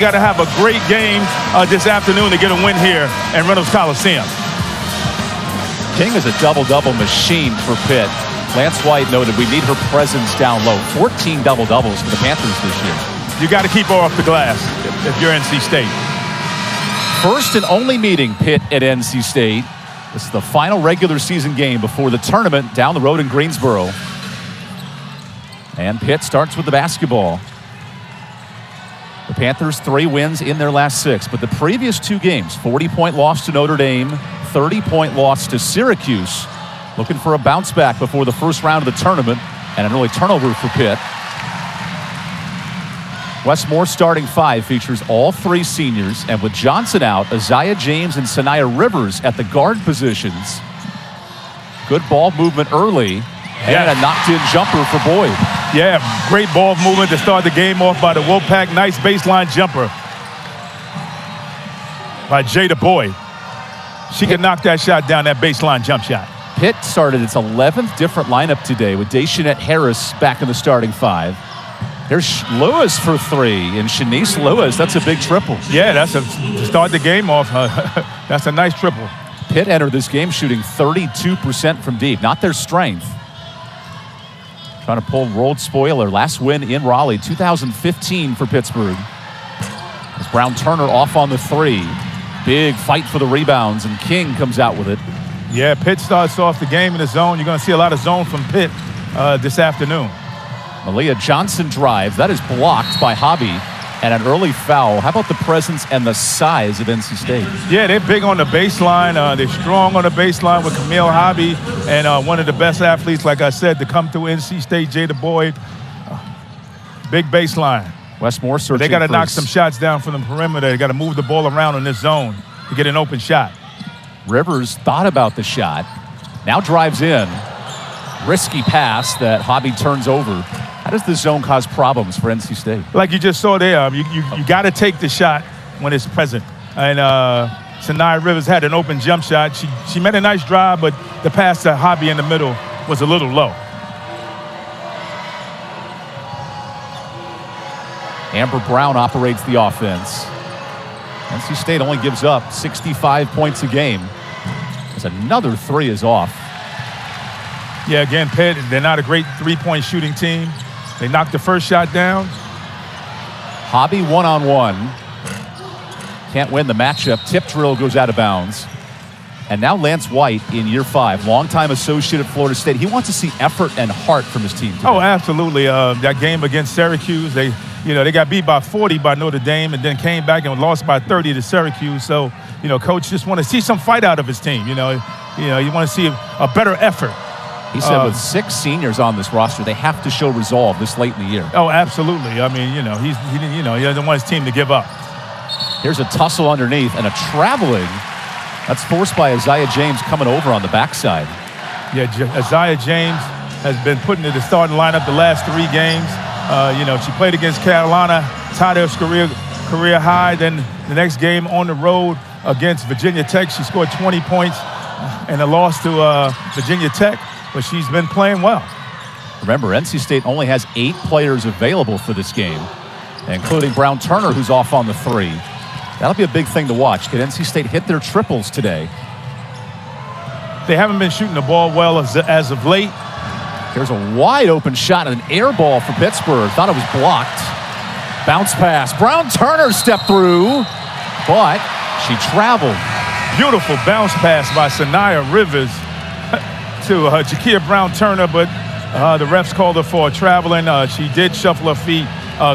Got to have a great game this afternoon to get a win here in Reynolds Coliseum. King is a double-double machine for Pitt. Lance White noted we need her presence down low. 14 double-doubles for the Panthers this year. You got to keep her off the glass if you're NC State. First and only meeting Pitt at NC State. This is the final regular season game before the tournament down the road in Greensboro. And Pitt starts with the basketball. The Panthers 3 wins in their last 6, but the previous 2 games, 40-point loss to Notre Dame, 30-point loss to Syracuse. Looking for a bounce back before the first round of the tournament and an early turnover for Pitt. Wes Moore's starting 5 features all 3 seniors, and with Johnson out, Isaiah James and Sanaya Rivers at the guard positions. Good ball movement early, and a knocked-in jumper for Boyd. Yeah, great ball movement to start the game off by the Wolfpack. Nice baseline jumper by Jada Boyd. She can knock that shot down, that baseline jump shot. Pitt started its 11th different lineup today with Daishanette Harris back in the starting 5. There's Lewis for 3, and Channise Lewis, that's a big triple. Yeah, that's to start the game off. That's a nice triple. Pitt entered this game shooting 32% from deep, not their strength. Trying to pull rolled spoiler. Last win in Raleigh, 2015 for Pittsburgh. As Brown Turner off on the 3. Big fight for the rebounds, and King comes out with it. Yeah, Pitt starts off the game in the zone. You're going to see a lot of zone from Pitt this afternoon. Malia Johnson drives. That is blocked by Hobby. And an early foul. How about the presence and the size of NC State? Yeah, they're big on the baseline. They're strong on the baseline with Camille Hobby and one of the best athletes, like I said, to come through NC State, Jada Boyd. Big baseline. Wes Moore searching. They got to knock some shots down from the perimeter. They got to move the ball around in this zone to get an open shot. Rivers thought about the shot. Now drives in. Risky pass that Hobby turns over. How does this zone cause problems for NC State? Like you just saw there, you got to take the shot when it's present. And Sanaya Rivers had an open jump shot. She made a nice drive, but the pass to Hobby in the middle was a little low. Amber Brown operates the offense. NC State only gives up 65 points a game. As another 3 is off. Yeah, again, Pitt, they're not a great three-point shooting team. They knocked the first shot down. Hobby one-on-one. Can't win the matchup. Tip drill goes out of bounds. And now Lance White in year 5, longtime associate at Florida State. He wants to see effort and heart from his team today. Oh, absolutely. That game against Syracuse, they got beat by 40 by Notre Dame and then came back and lost by 30 to Syracuse. So, Coach just want to see some fight out of his team. You want to see a better effort. He said with 6 seniors on this roster, they have to show resolve this late in the year. Oh, absolutely. I mean, he doesn't want his team to give up. Here's a tussle underneath and a traveling. That's forced by Isaiah James coming over on the backside. Yeah, Isaiah James has been put into the starting lineup the last 3 games. She played against Carolina, tied her career high. Then the next game on the road against Virginia Tech, she scored 20 points in a loss to Virginia Tech. But she's been playing well. Remember, NC State only has 8 players available for this game, including Brown Turner, who's off on the 3. That'll be a big thing to watch. Can NC State hit their triples today? They haven't been shooting the ball well as of late. Here's a wide open shot and an air ball for Pittsburgh. Thought it was blocked. Bounce pass. Brown Turner stepped through, but she traveled. Beautiful bounce pass by Sanaya Rivers to Jakia Brown Turner, but the refs called her for traveling. She did shuffle her feet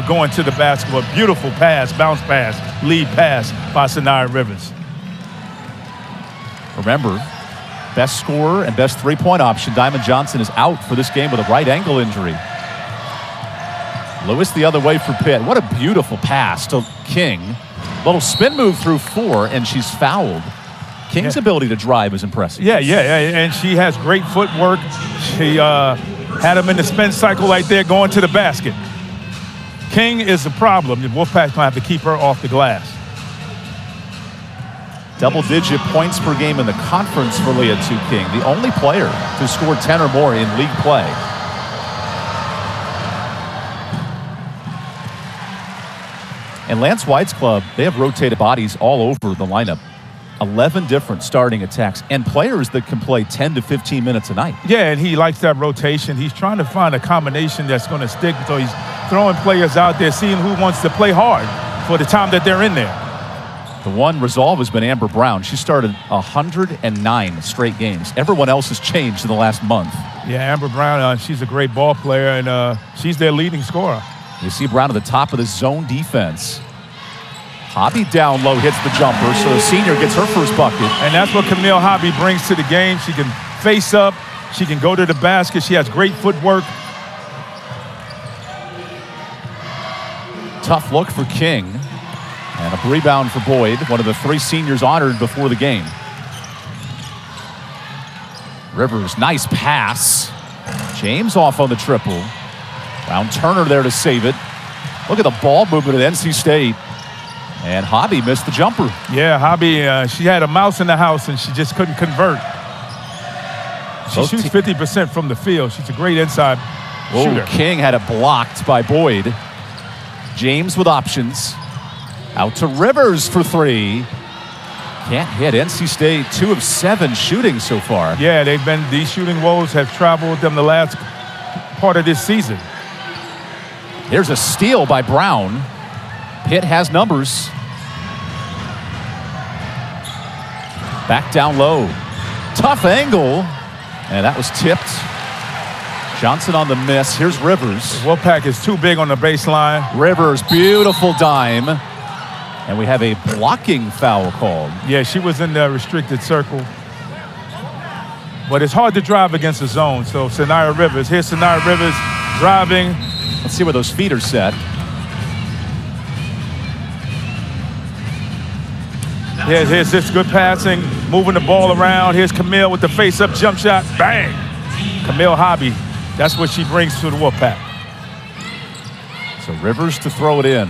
going to the basketball. Beautiful pass, bounce pass, lead pass by Sanaya Rivers. Remember, best scorer and best three-point option, Diamond Johnson, is out for this game with a right ankle injury. Lewis the other way for Pitt. What a beautiful pass to King. Little spin move through 4, and she's fouled. King's ability to drive is impressive. Yeah, and she has great footwork. She had him in the spin cycle right there going to the basket. King is a problem. The Wolfpack's going to have to keep her off the glass. Double-digit points per game in the conference for Leah King, the only player to score 10 or more in league play. And Lance White's club, they have rotated bodies all over the lineup. 11 different starting attacks and players that can play 10 to 15 minutes a night. Yeah, and he likes that rotation. He's trying to find a combination that's going to stick. So he's throwing players out there, seeing who wants to play hard for the time that they're in there. The one resolve has been Amber Brown. She started 109 straight games. Everyone else has changed in the last month. Yeah, Amber Brown, she's a great ball player, and she's their leading scorer. You see Brown at the top of the zone defense. Hobby down low hits the jumper, so the senior gets her first bucket. And that's what Camille Hobby brings to the game. She can face up. She can go to the basket. She has great footwork. Tough look for King. And a rebound for Boyd, one of the 3 seniors honored before the game. Rivers, nice pass. James off on the triple. Brown Turner there to save it. Look at the ball movement at NC State. And Hobby missed the jumper. Yeah, Hobby, she had a mouse in the house and she just couldn't convert. She shoots 50% from the field. She's a great inside shooter. King had it blocked by Boyd. James with options. Out to Rivers for 3. Can't hit. NC State 2 of 7 shooting so far. Yeah, these shooting woes have traveled with them the last part of this season. Here's a steal by Brown. Pitt has numbers. Back down low. Tough angle. And that was tipped. Johnson on the miss. Here's Rivers. Wolfpack is too big on the baseline. Rivers, beautiful dime. And we have a blocking foul called. Yeah, she was in the restricted circle. But it's hard to drive against the zone. So Sanaya Rivers. Here's Sanaya Rivers driving. Let's see where those feet are set. Here's this good passing, moving the ball around. Here's Camille with the face-up jump shot. Bang! Camille Hobby. That's what she brings to the Wolfpack. So Rivers to throw it in.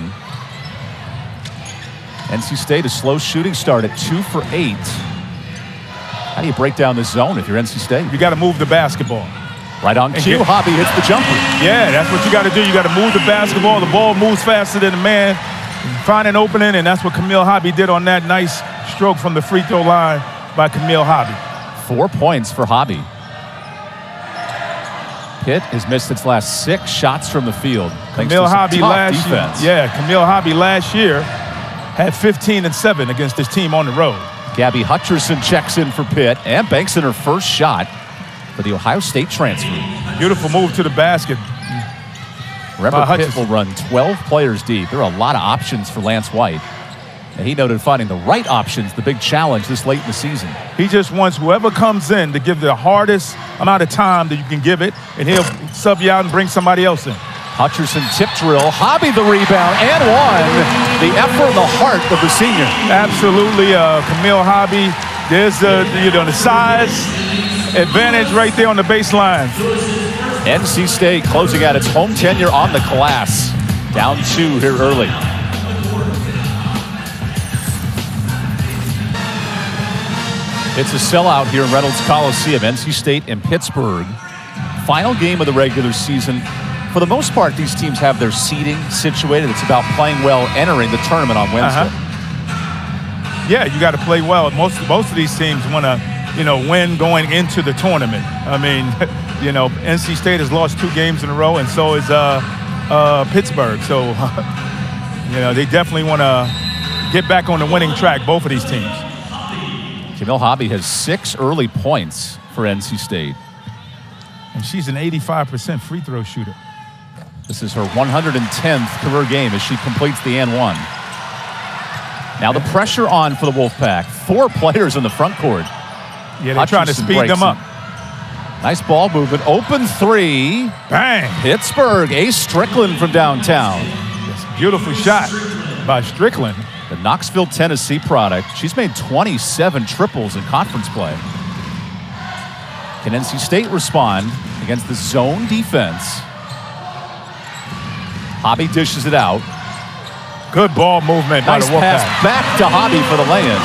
NC State, a slow shooting start at 2 for 8. How do you break down the zone if you're NC State? You got to move the basketball. Right on cue, Hobby hits the jumper. Yeah, that's what you got to do. You got to move the basketball. The ball moves faster than the man. Find an opening, and that's what Camille Hobby did on that nice stroke from the free throw line by Camille Hobby. 4 points for Hobby. Pitt has missed its last 6 shots from the field. Camille Hobby Camille Hobby last year had 15 and 7 against this team on the road. Gabby Hutcherson checks in for Pitt and banks in her first shot for the Ohio State transfer. Beautiful move to the basket. Remember, Pitt will run 12 players deep. There are a lot of options for Lance White. And he noted finding the right options, the big challenge this late in the season. He just wants whoever comes in to give the hardest amount of time that you can give it, and he'll sub you out and bring somebody else in. Hutcherson tip drill, Hobby the rebound, and one. The effort and the heart of the senior. Absolutely, Camille Hobby. There's the size advantage right there on the baseline. NC State closing out its home tenure on the glass. Down 2 here early. It's a sellout here in Reynolds Coliseum. NC State and Pittsburgh. Final game of the regular season. For the most part, these teams have their seeding situated. It's about playing well, entering the tournament on Wednesday. Yeah, you got to play well. Most of these teams want to, win going into the tournament. I mean, NC State has lost 2 games in a row, and so is Pittsburgh. So, they definitely want to get back on the winning track, both of these teams. Camille Hobby has 6 early points for NC State. And she's an 85% free throw shooter. This is her 110th career game as she completes the and one. Now the pressure on for the Wolfpack. 4 players in the front court. Yeah, they're trying to speed them up. Nice ball movement. Open 3. Bang! Pittsburgh. Ace Strickland from downtown. Beautiful shot by Strickland. The Knoxville, Tennessee product. She's made 27 triples in conference play. Can NC State respond against the zone defense? Hobby dishes it out. Good ball movement by the Wolfpack. Nice pass back to Hobby for the lay-in.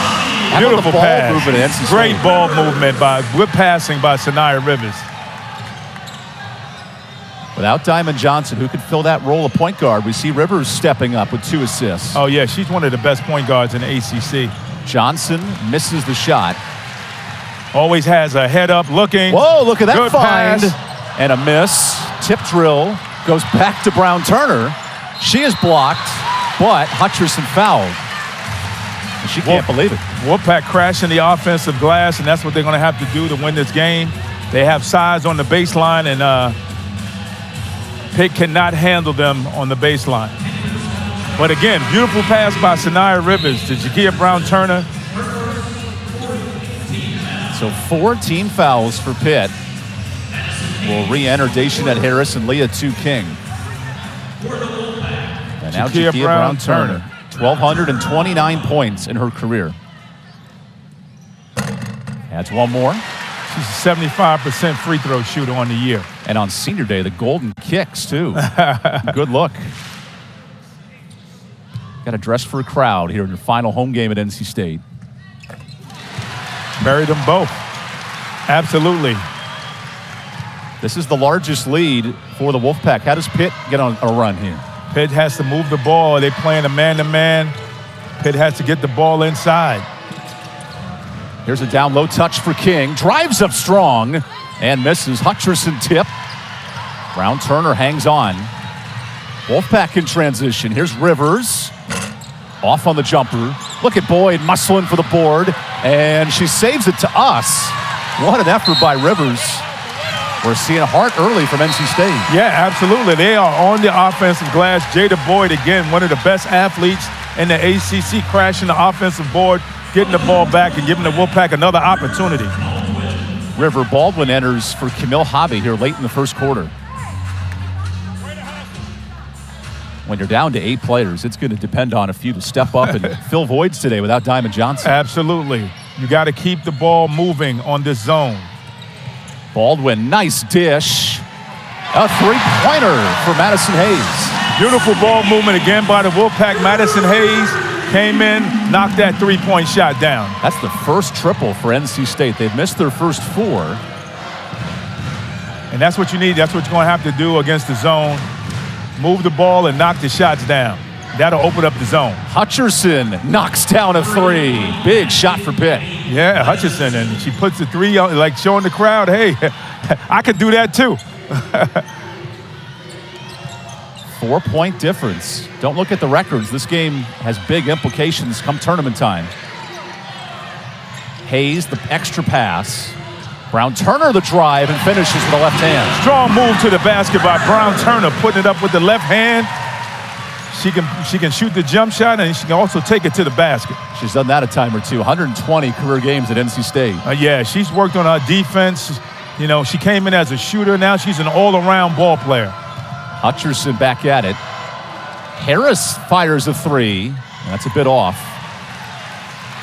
Beautiful ball pass. Movement at NC State. Great ball movement good passing by Sanaya Rivers. Without Diamond Johnson, who could fill that role of point guard, we see Rivers stepping up with 2 assists. Oh, yeah, she's one of the best point guards in the ACC. Johnson misses the shot. Always has a head up looking. Whoa, look at that Good find. pass. And a miss. Tip drill goes back to Brown Turner. She is blocked, but Hutcherson fouled. And she can't believe it. Wolfpack crashing the offensive glass, and that's what they're going to have to do to win this game. They have size on the baseline, and Pitt cannot handle them on the baseline. But again, beautiful pass by Sanaya Rivers to Jakia Brown-Turner. So 4 team fouls for Pitt. Will re-enter Daishanette Harris and Leah King. And now Jakia Brown-Turner. 1,229 points in her career. Adds one more. She's a 75% free throw shooter on the year. And on senior day, the golden kicks, too. Good look. Got to dress for a crowd here in your final home game at NC State. Buried them both. Absolutely. This is the largest lead for the Wolfpack. How does Pitt get on a run here? Pitt has to move the ball. They're playing a man-to-man. Pitt has to get the ball inside. Here's a down low touch for King. Drives up strong and misses. Hutcherson tip. Brown-Turner hangs on. Wolfpack in transition. Here's Rivers. Off on the jumper. Look at Boyd muscling for the board. And she saves it to us. What an effort by Rivers. We're seeing a heart early from NC State. Yeah, absolutely. They are on the offensive glass. Jada Boyd, again, one of the best athletes in the ACC, crashing the offensive board, getting the ball back and giving the Wolfpack another opportunity. River Baldwin enters for Camille Hobby here late in the first quarter. When you're down to 8 players, it's going to depend on a few to step up and fill voids today without Diamond Johnson. Absolutely. You got to keep the ball moving on this zone. Baldwin, nice dish. A three-pointer for Madison Hayes. Beautiful ball movement again by the Wolfpack. Madison Hayes came in, knocked that three-point shot down. That's the first triple for NC State. They've missed their first 4. And that's what you need. That's what you're going to have to do against the zone. Move the ball and knock the shots down. That'll open up the zone. Hutcherson knocks down a 3. Big shot for Pitt. Yeah, Hutcherson, and she puts the 3 on, like showing the crowd, hey, I could do that too. 4-point difference. Don't look at the records. This game has big implications come tournament time. Hayes, the extra pass. Brown-Turner, the drive, and finishes with the left hand. Strong move to the basket by Brown-Turner, putting it up with the left hand. She can shoot the jump shot, and she can also take it to the basket. She's done that a time or two. 120 career games at NC State. Yeah, she's worked on her defense. You know, she came in as a shooter. Now she's an all-around ball player. Hutcherson back at it. Harris fires a 3. That's a bit off.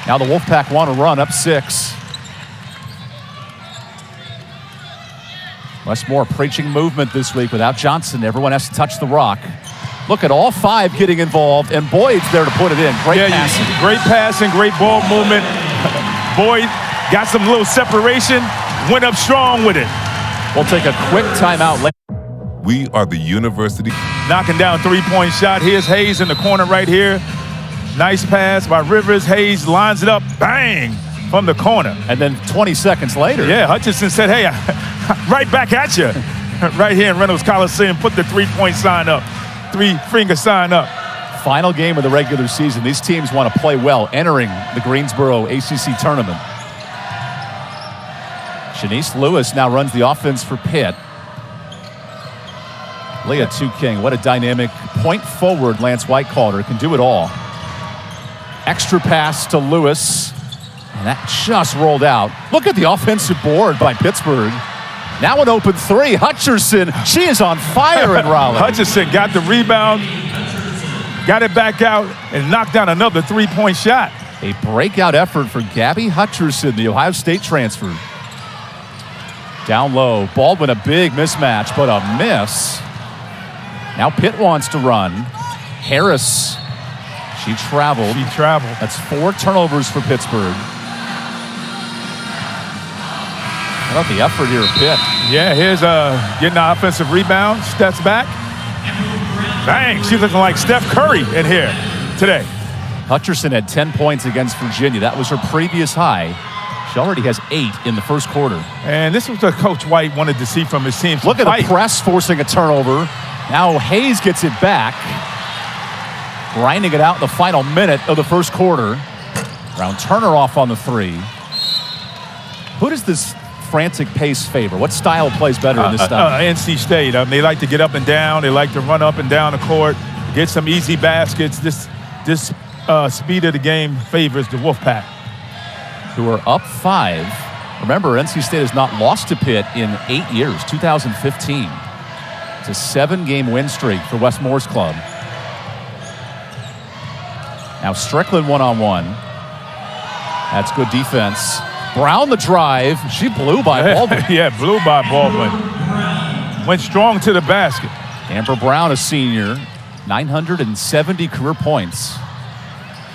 Now the Wolfpack want to run up 6. Westmore preaching movement this week without Johnson. Everyone has to touch the rock. Look at all 5 getting involved, and Boyd's there to put it in. Great passing. Great passing, great ball movement. Boyd got some little separation, went up strong with it. We'll take a quick timeout later. We are the university. Knocking down three-point shot. Here's Hayes in the corner right here. Nice pass by Rivers. Hayes lines it up, bang, from the corner. And then 20 seconds later. Yeah, Hutcherson said, hey, right back at you. Right here in Reynolds Coliseum, put the three-point sign up. 3-finger sign up. Final game of the regular season. These teams want to play well, entering the Greensboro ACC tournament. Channise Lewis now runs the offense for Pitt. Leah King, what a dynamic point forward Lance White called her. Can do it all. Extra pass to Lewis. And that just rolled out. Look at the offensive board by Pittsburgh. Now an open 3. Hutcherson, she is on fire in Raleigh. Hutcherson got the rebound, got it back out, and knocked down another three-point shot. A breakout effort for Gabby Hutcherson, the Ohio State transfer. Down low, Baldwin a big mismatch, but a miss. Now Pitt wants to run. Harris, she traveled. That's 4 turnovers for Pittsburgh. How about the effort here at Pitt? Yeah, here's getting the offensive rebound, steps back. Bang, she's looking like Steph Curry in here today. Hutcherson had 10 points against Virginia. That was her previous high. She already has 8 in the first quarter. And this was what Coach White wanted to see from his team. Look at the press forcing a turnover. Now Hayes gets it back. Grinding it out in the final minute of the first quarter. Brown Turner off on the 3. Who does this frantic pace favor? What style plays better in this style? NC State. They like to get up and down. They like to run up and down the court, get some easy baskets. This speed of the game favors the Wolfpack, who are up 5. Remember, NC State has not lost to Pitt in 8 years, 2015. It's a 7-game win streak for West Moore's club. Now Strickland one-on-one. That's good defense. Brown the drive. She blew by Baldwin. Yeah, blew by Baldwin. Went strong to the basket. Amber Brown, a senior, 970 career points.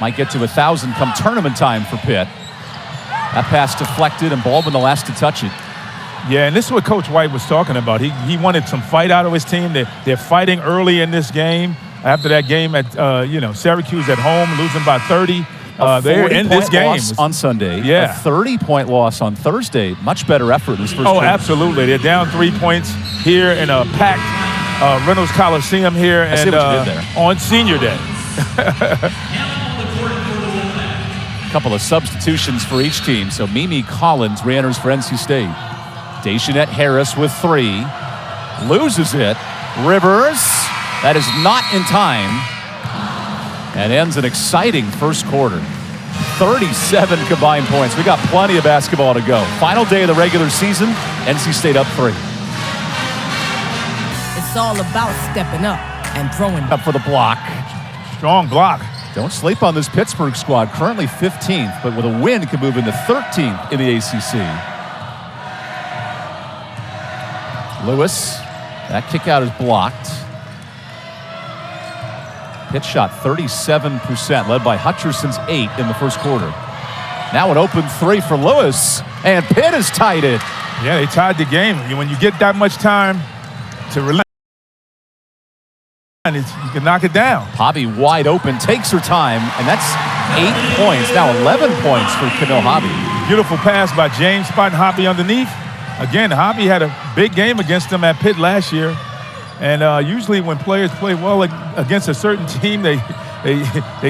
Might get to 1,000 come tournament time for Pitt. That pass deflected, and Baldwin the last to touch it. Yeah, and this is what Coach White was talking about. He wanted some fight out of his team. They're fighting early in this game. After that game at Syracuse at home, losing by 30. They're in this game loss on Sunday. Yeah, a 30-point loss on Thursday. Much better effort in this first quarter. Absolutely. They're down 3 points here in a packed Reynolds Coliseum here I see what you did there. On Senior Day. A couple of substitutions for each team. So Mimi Collins re-enters for NC State. Dejanette Harris with 3. Loses it. Rivers. That is not in time. And ends an exciting first quarter. 37 combined points. We got plenty of basketball to go. Final day of the regular season. NC State up 3. It's all about stepping up and throwing. Up for the block. Strong block. Don't sleep on this Pittsburgh squad. Currently 15th, but with a win can move into 13th in the ACC. Lewis. That kick out is blocked. Pitt shot 37%, led by Hutcherson's 8 in the first quarter. Now an open 3 for Lewis, and Pitt has tied it. Yeah, they tied the game. When you get that much time to relax, you can knock it down. Hobby wide open, takes her time, and that's 8 points. Now 11 points for Camille Hobby. Beautiful pass by James, spotting Hobby underneath. Again, Hobby had a big game against them at Pitt last year. And usually when players play well against a certain team, they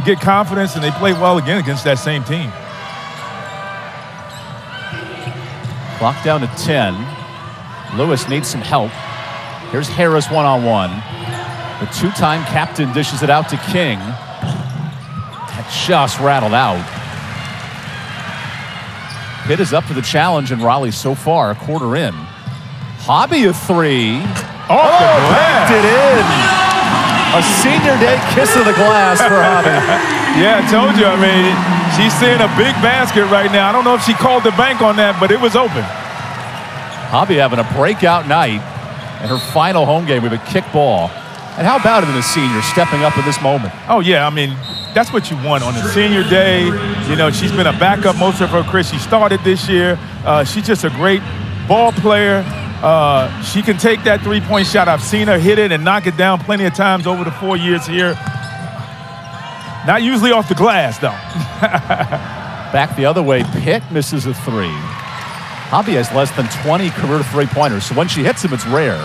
get confidence and they play well again against that same team. Clock down to 10. Lewis needs some help. Here's Harris one-on-one. The 2-time captain dishes it out to King. That just rattled out. Pitt is up to the challenge in Raleigh so far, a quarter in. Hobby a 3. Packed it in. A senior day kiss of the glass for Hobby. Yeah, I told you. I mean, she's seeing a big basket right now. I don't know if she called the bank on that, but it was open. Hobby having a breakout night in her final home game with a kick ball. And how about it in a senior stepping up in this moment? Oh, yeah. I mean, that's what you want on a senior day. You know, she's been a backup most of her career. She started this year. She's just a great ball player. She can take that 3-point shot. I've seen her hit it and knock it down plenty of times over the 4 years here. Not usually off the glass, though. Back the other way, Pitt misses a 3. Hobby has less than 20 career 3-pointers, so when she hits them, it's rare.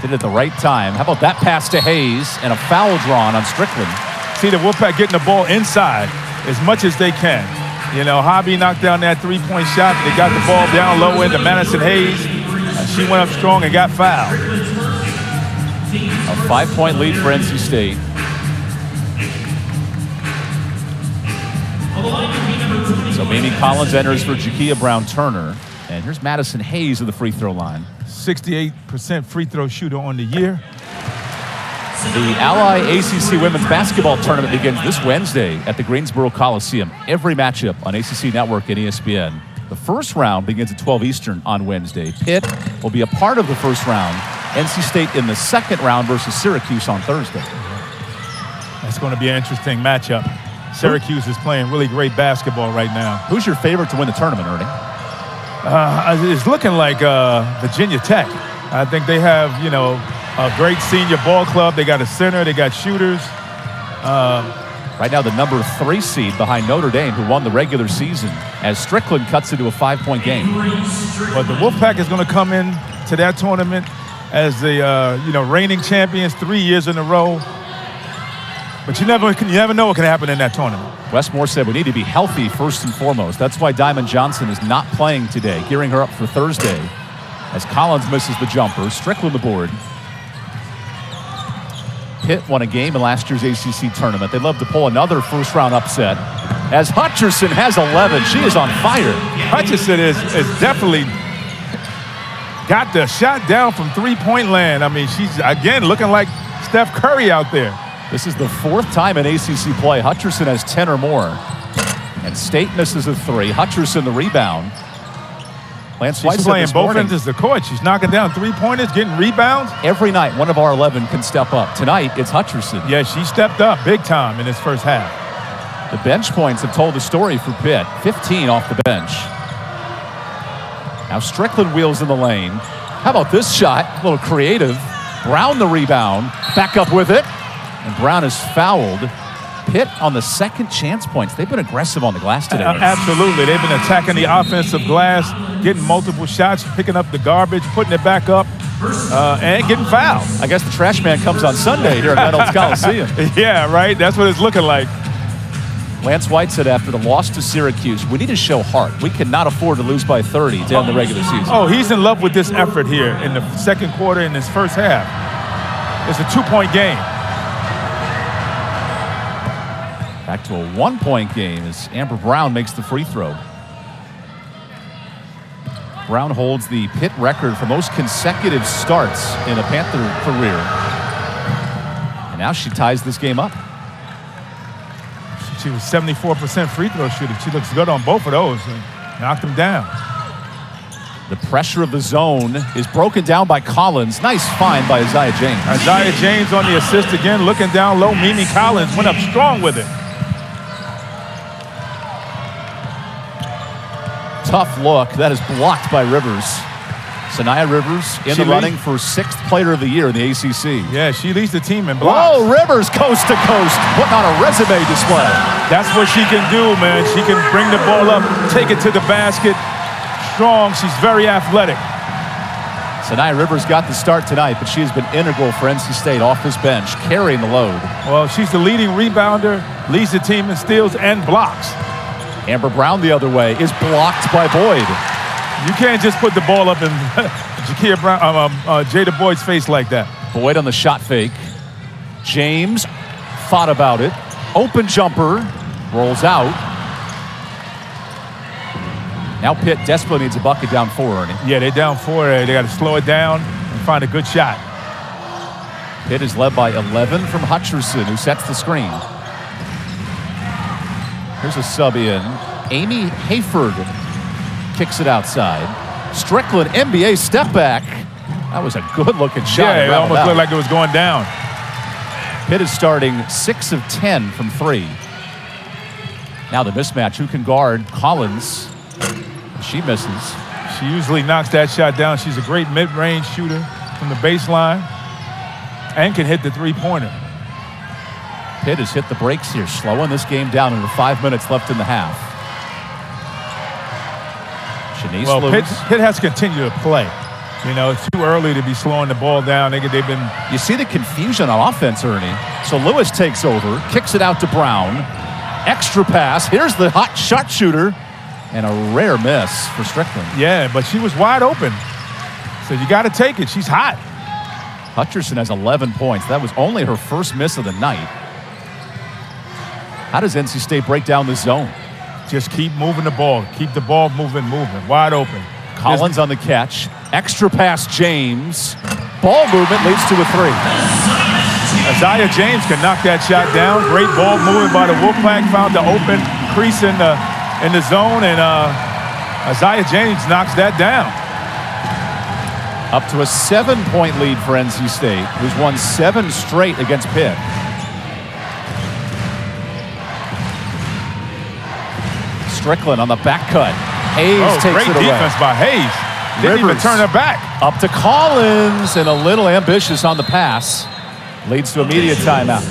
Did it at the right time. How about that pass to Hayes and a foul drawn on Strickland? See the Wolfpack getting the ball inside as much as they can. You know, Hobby knocked down that 3-point shot. They got the ball down low into Madison Hayes. She went up strong and got fouled. A 5-point lead for NC State. So Mimi Collins enters for Jakia Brown-Turner. And here's Madison Hayes at the free throw line. 68% free throw shooter on the year. The Ally ACC Women's Basketball Tournament begins this Wednesday at the Greensboro Coliseum. Every matchup on ACC Network and ESPN. The first round begins at 12 Eastern on Wednesday. Pitt will be a part of the first round. NC State in the second round versus Syracuse on Thursday. That's going to be an interesting matchup. Syracuse is playing really great basketball right now. Who's your favorite to win the tournament, Ernie? It's looking like Virginia Tech. I think they have, a great senior ball club. They got a center. They got shooters. Right now, the number 3 seed behind Notre Dame, who won the regular season, as Strickland cuts into a 5-point game. But the Wolfpack is going to come in to that tournament as the reigning champions 3 years in a row. But you never know what can happen in that tournament. Wes Moore said we need to be healthy first and foremost. That's why Diamond Johnson is not playing today, gearing her up for Thursday. As Collins misses the jumper, Strickland the board. Pitt won a game in last year's ACC tournament. They'd love to pull another first-round upset. As Hutcherson has 11, she is on fire. Hutcherson is definitely got the shot down from three-point land. I mean, she's, again, looking like Steph Curry out there. This is the 4th time in ACC play. Hutcherson has 10 or more. And State misses a 3. Hutcherson the rebound. Lance White She's playing both ends of the court. She's knocking down three-pointers, getting rebounds. Every night, one of our 11 can step up. Tonight, it's Hutcherson. Yeah, she stepped up big time in this first half. The bench points have told the story for Pitt. 15 off the bench. Now Strickland wheels in the lane. How about this shot? A little creative. Brown the rebound. Back up with it. And Brown is fouled. Pitt on the second chance points. They've been aggressive on the glass today. Absolutely. They've been attacking the offensive glass, getting multiple shots, picking up the garbage, putting it back up, and getting fouled. I guess the trash man comes on Sunday here at Reynolds Coliseum. Yeah, right? That's what it's looking like. Lance White said after the loss to Syracuse, we need to show heart. We cannot afford to lose by 30 to end the regular season. Oh, he's in love with this effort here in the second quarter in this first half. It's a 2-point game. Back to a 1-point game as Amber Brown makes the free throw. Brown holds the Pitt record for most consecutive starts in a Panther career. And now she ties this game up. She was 74% free throw shooting. She looks good on both of those and knocked them down. The pressure of the zone is broken down by Collins. Nice find by Isaiah James. Isaiah James on the assist again, looking down low. Mimi Collins went up strong with it. Tough look. That is blocked by Rivers. Sanaya Rivers in the running for 6th player of the year in the ACC. Yeah, she leads the team in blocks. Oh, Rivers coast to coast, putting on a resume display. That's what she can do, man. She can bring the ball up, take it to the basket. Strong. She's very athletic. Sanaya Rivers got the start tonight, but she has been integral for NC State off this bench, carrying the load. Well, she's the leading rebounder, leads the team in steals and blocks. Amber Brown the other way is blocked by Boyd. You can't just put the ball up in Jada Boyd's face like that. Boyd on the shot fake. James thought about it. Open jumper. Rolls out. Now Pitt desperately needs a bucket down 4, Ernie. Yeah, they're down 4. They got to slow it down and find a good shot. Pitt is led by 11 from Hutcherson, who sets the screen. Here's a sub in. Amy Hayford kicks it outside. Strickland, NBA step back. That was a good-looking shot. Yeah, it almost looked like it was going down. Pitt is starting 6 of 10 from 3. Now the mismatch. Who can guard Collins? She misses. She usually knocks that shot down. She's a great mid-range shooter from the baseline and can hit the three-pointer. Pitt has hit the brakes here, slowing this game down into 5 minutes left in the half. Channise Lewis. Pitt has to continue to play. You know, it's too early to be slowing the ball down. They've been. You see the confusion on offense, Ernie. So Lewis takes over, kicks it out to Brown. Extra pass. Here's the hot shot shooter. And a rare miss for Strickland. Yeah, but she was wide open. So you got to take it. She's hot. Hutcherson has 11 points. That was only her first miss of the night. How does NC State break down the zone? Just keep moving the ball. Keep the ball moving, wide open. Collins on the catch. Extra pass, James. Ball movement leads to a 3. Isaiah James can knock that shot down. Great ball movement by the Wolfpack. Found the open crease in the zone, and Isaiah James knocks that down. Up to a 7-point lead for NC State, who's won 7 straight against Pitt. Strickland on the back cut. Hayes takes great it away. defense by Hayes. Didn't even Rivers turn her back. Up to Collins, and a little ambitious on the pass. Leads to immediate timeout.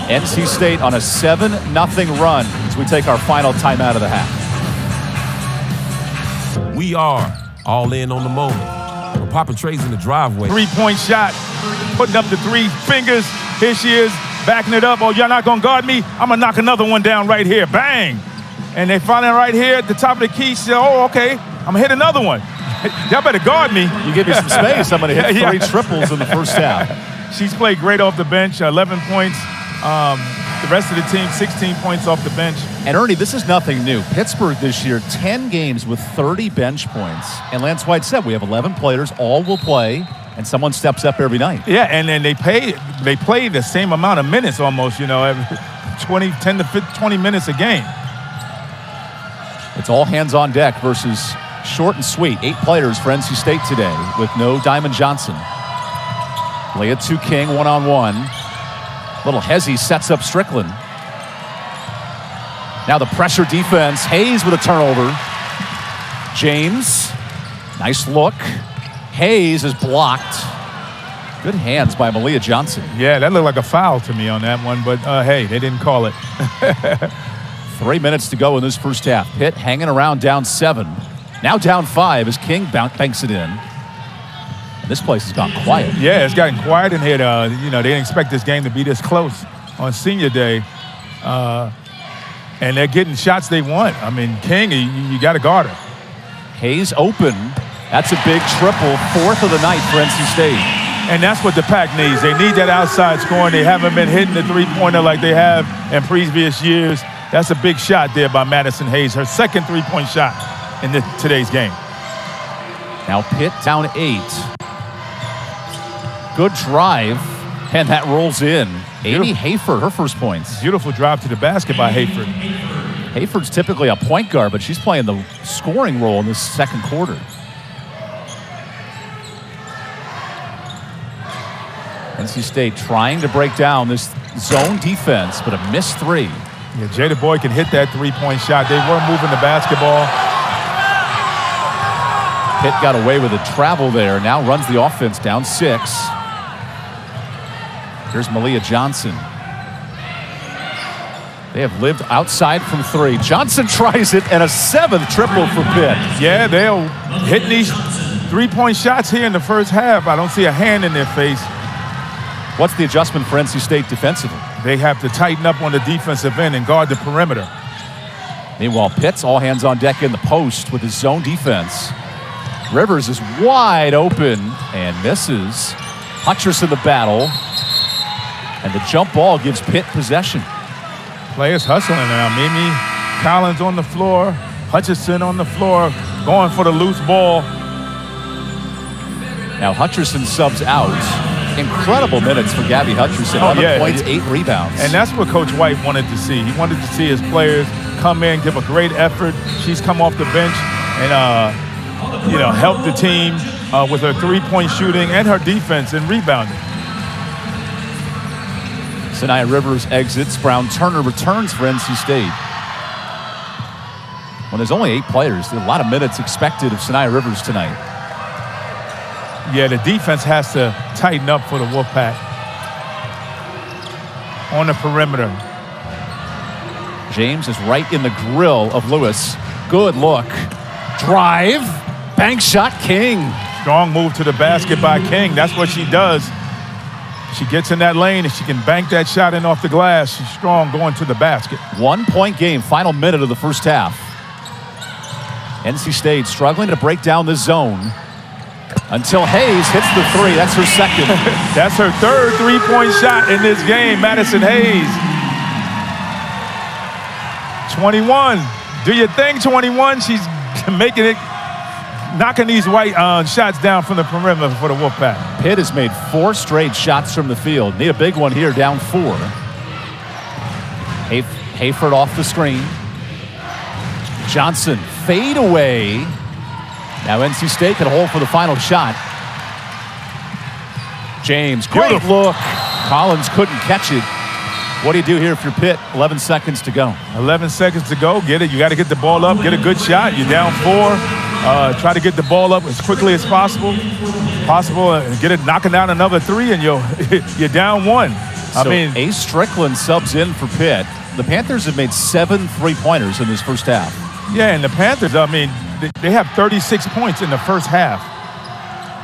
NC State on a 7-0 run as we take our final timeout of the half. We are all in on the moment. We're popping trays in the driveway. Three-point shot, putting up the 3 fingers. Here she is, backing it up. Oh, y'all not gonna guard me? I'm gonna knock another one down right here. Bang! And they find it right here at the top of the key. She said, oh, okay, I'm gonna hit another one. Y'all better guard me. You give me some space, I'm gonna hit 3 Yeah. triples in the first half. She's played great off the bench, 11 points. The rest of the team, 16 points off the bench. And Ernie, this is nothing new. Pittsburgh this year, 10 games with 30 bench points. And Lance White said we have 11 players, all will play, and someone steps up every night. Yeah, and then they play the same amount of minutes almost, 10 to 20 minutes a game. It's all hands on deck versus short and sweet. 8 players for NC State today with no Diamond Johnson. Leah to King, one-on-one. Little Hezzy sets up Strickland. Now the pressure defense. Hayes with a turnover. James, nice look. Hayes is blocked. Good hands by Malia Johnson. Yeah, that looked like a foul to me on that one, but hey, they didn't call it. 3 minutes to go in this first half. Pitt hanging around down 7. Now down 5 as King banks it in. And this place has gone quiet. Yeah, it's gotten quiet in here. They didn't expect this game to be this close on senior day. And they're getting shots they want. I mean, King, you got to guard her. Hayes open. That's a big triple. 4th of the night for NC State. And that's what the Pack needs. They need that outside scoring. They haven't been hitting the three-pointer like they have in previous years. That's a big shot there by Madison Hayes, her second three-point shot in today's game. Now Pitt down 8. Good drive, and that rolls in. Amy Hayford, her first points. Beautiful drive to the basket by Hayford. Hayford's typically a point guard, but she's playing the scoring role in this second quarter. NC State trying to break down this zone defense, but a missed 3. Yeah, Jada Boyd can hit that three-point shot. They were moving the basketball. Pitt got away with a travel there. Now runs the offense down 6. Here's Malia Johnson. They have lived outside from 3. Johnson tries it, and a 7th triple for Pitt. Yeah, they'll hit these three-point shots here in the first half. I don't see a hand in their face. What's the adjustment for NC State defensively? They have to tighten up on the defensive end and guard the perimeter. Meanwhile, Pitt's all hands on deck in the post with his zone defense. Rivers is wide open and misses. Hutcherson the battle. And the jump ball gives Pitt possession. Players hustling now. Mimi Collins on the floor. Hutcherson on the floor going for the loose ball. Now Hutcherson subs out. Incredible minutes for Gabby Hutcherson. 11 points, 8 rebounds. And that's what Coach White wanted to see. He wanted to see his players come in, give a great effort. She's come off the bench and help the team with her three-point shooting and her defense and rebounding. Sanaya Rivers exits. Brown Turner returns for NC State. When there's only 8 players, there's a lot of minutes expected of Sanaya Rivers tonight. Yeah, the defense has to tighten up for the Wolfpack on the perimeter. James is right in the grill of Lewis. Good look. Drive. Bank shot, King. Strong move to the basket by King. That's what she does. She gets in that lane and she can bank that shot in off the glass. She's strong going to the basket. 1-point game, final minute of the first half. NC State struggling to break down the zone until Hayes hits the 3. That's her second. That's her third three-point shot in this game, Madison Hayes. 21. Do your thing, 21. She's making it, knocking these white shots down from the perimeter for the Wolfpack. Pitt has made 4 straight shots from the field. Need a big one here, down 4. Hayford off the screen. Johnson, fade away. Now NC State can hold for the final shot. James, great look. Collins couldn't catch it. What do you do here if you're Pitt? 11 seconds to go. 11 seconds to go. Get it. You got to get the ball up, get a good shot. You're down 4. Try to get the ball up as quickly as possible. And get it, knocking down another 3, and you're down 1. So Ace Strickland subs in for Pitt. The Panthers have made 7 3-pointers in this first half. Yeah, and the Panthers, I mean, they have 36 points in the first half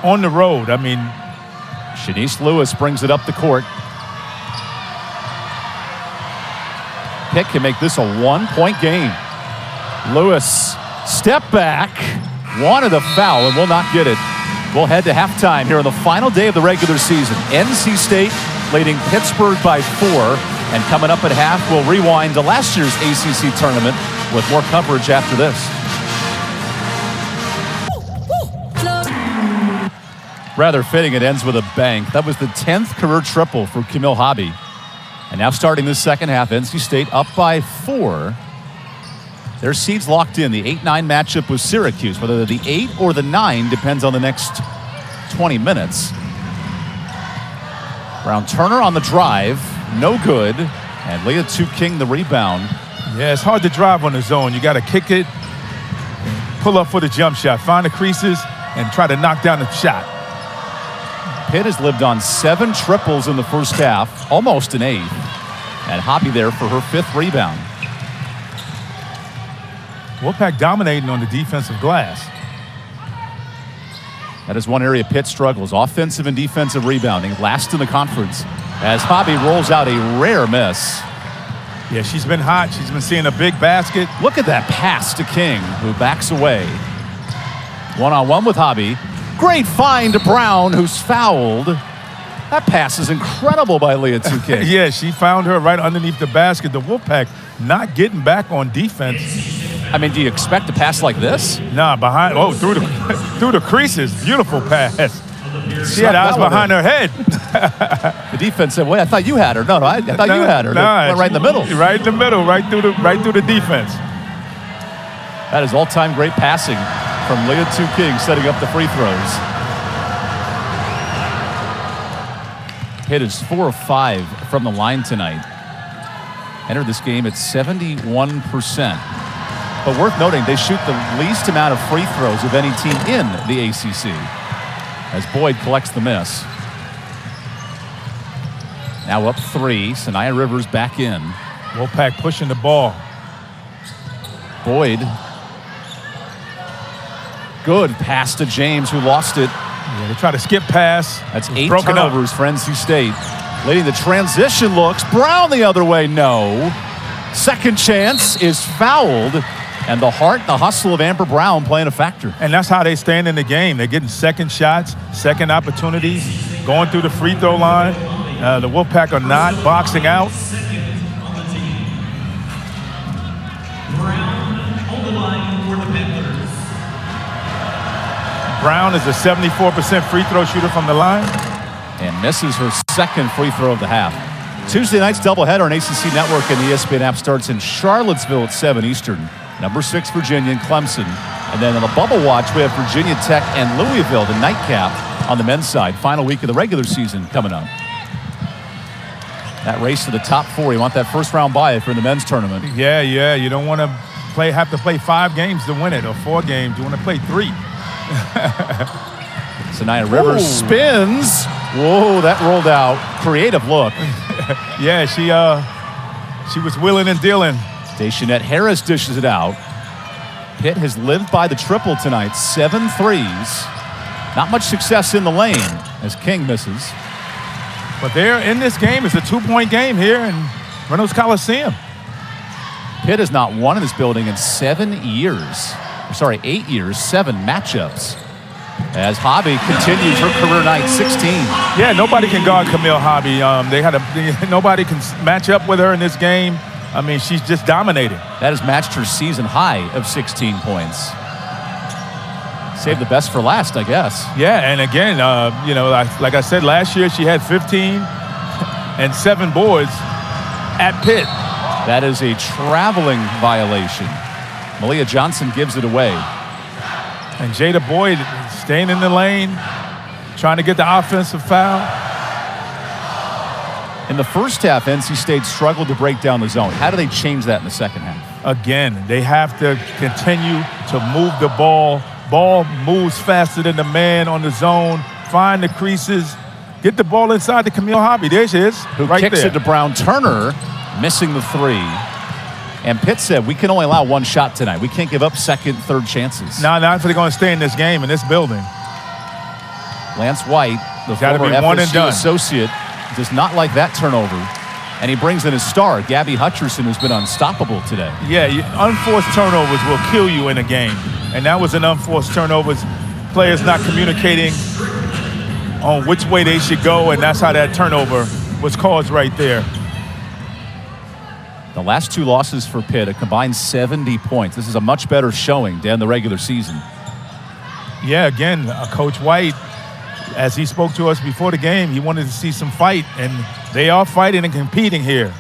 on the road. I mean, Channise Lewis brings it up the court. Pitt can make this a 1-point game. Lewis, step back, wanted a foul and will not get it. We'll head to halftime here on the final day of the regular season. NC State leading Pittsburgh by 4. And coming up at half, we'll rewind to last year's ACC tournament with more coverage after this. Rather fitting, it ends with a bang. That was the 10th career triple for Camille Hobby. And now starting this second half, NC State up by 4. Their seeds locked in. The 8-9 matchup with Syracuse. Whether the 8 or the 9 depends on the next 20 minutes. Brown Turner on the drive. No good. And Leah King the rebound. Yeah, it's hard to drive on the zone. You got to kick it, pull up for the jump shot, find the creases, and try to knock down the shot. Pitt has lived on 7 triples in the first half, almost an 8th. And Hobby there for her 5th rebound. Wolfpack dominating on the defensive glass. That is one area Pitt struggles, offensive and defensive rebounding, last in the conference, as Hobby rolls out a rare miss. Yeah, she's been hot. She's been seeing a big basket. Look at that pass to King, who backs away. One-on-one with Hobby. Great find to Brown, who's fouled. That pass is incredible by Leah King. Yeah, she found her right underneath the basket. The Wolfpack not getting back on defense. I mean, do you expect a pass like this? Nah, behind. Oh, through the creases. Beautiful pass. She had eyes behind her head. The defense said, "Wait, I thought you had her." No, I thought you had her. Nah, went right in the middle. Right in the middle, right through the defense. That is all-time great passing from Leah King, setting up the free throws. Pitt is 4 of 5 from the line tonight. Entered this game at 71%. But worth noting, they shoot the least amount of free throws of any team in the ACC. As Boyd collects the miss. Now up 3. Sanaya Rivers back in. Wolfpack pushing the ball. Boyd. Good pass to James, who lost it. Yeah, they try to skip pass. That's 8 turnovers for NC State. Leading the transition looks. Brown the other way, no. Second chance is fouled. And the heart, the hustle of Amber Brown playing a factor. And that's how they stand in the game. They're getting second shots, second opportunities, going through the free throw line. The Wolfpack are not boxing out. Brown is a 74% free throw shooter from the line. And misses her second free throw of the half. Tuesday night's doubleheader on ACC Network and the ESPN app starts in Charlottesville at 7 Eastern. Number 6, Virginia and Clemson. And then on the bubble watch, we have Virginia Tech and Louisville, the nightcap on the men's side. Final week of the regular season coming up. That race to the top 4. You want that first round bye for the men's tournament. Yeah. You don't want to have to play 5 games to win it, or 4 games. You want to play 3. Sanaya Rivers spins. Whoa, that rolled out. Creative look. Yeah, she was willing and dealing. Daishanette Harris dishes it out. Pitt has lived by the triple tonight. 7 threes. Not much success in the lane as King misses. But they're in this game. It's a 2-point game here in Reynolds Coliseum. Pitt has not won in this building in 7 years. 8 years, 7 matchups. As Hobby continues her career night, 16. Yeah, nobody can guard Camille Hobby. Nobody can match up with her in this game. I mean, she's just dominating. That has matched her season high of 16 points. Save the best for last, I guess. Yeah, and again, like I said, last year she had 15 and 7 boards at Pitt. That is a traveling violation. Malia Johnson gives it away. And Jada Boyd staying in the lane, trying to get the offensive foul. In the first half, NC State struggled to break down the zone. How do they change that in the second half? Again, they have to continue to move the ball. Ball moves faster than the man on the zone. Find the creases. Get the ball inside to Camille Hobby. There she is. Who right kicks there. it to Brown Turner, missing the three. And Pitt said, we can only allow one shot tonight. We can't give up second, third chances. No, not if they're going to stay in this game, in this building. Lance White, the Gotta former be one and FSU done. associate, does not like that turnover. And he brings in his star, Gabby Hutcherson, who's been unstoppable today. Yeah, unforced turnovers will kill you in a game. And that was an unforced turnover. Players not communicating on which way they should go, and that's how that turnover was caused right there. The last two losses for Pitt, a combined 70 points. This is a much better showing than the regular season. Yeah, again, Coach White, as he spoke to us before the game, he wanted to see some fight, and they are fighting and competing here.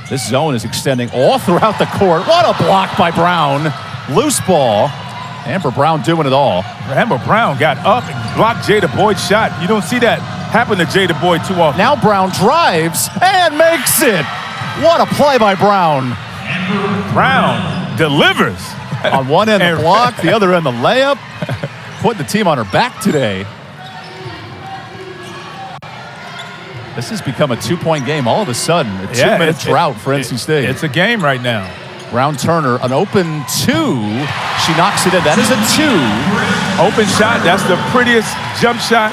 This zone is extending all throughout the court. What a block by Brown. Loose ball. Amber Brown doing it all. Amber Brown got up and blocked Jada Boyd's shot. You don't see that happen to Jada Boyd too often. Now Brown drives and makes it. What a play by Brown. Brown delivers. On one end the block, the other end the layup. Putting the team on her back today. This has become a two-point game all of a sudden. A two-minute drought for NC State. It's a game right now. Brown Turner, an open two. She knocks it in. That is a two. Open shot. That's the prettiest jump shot,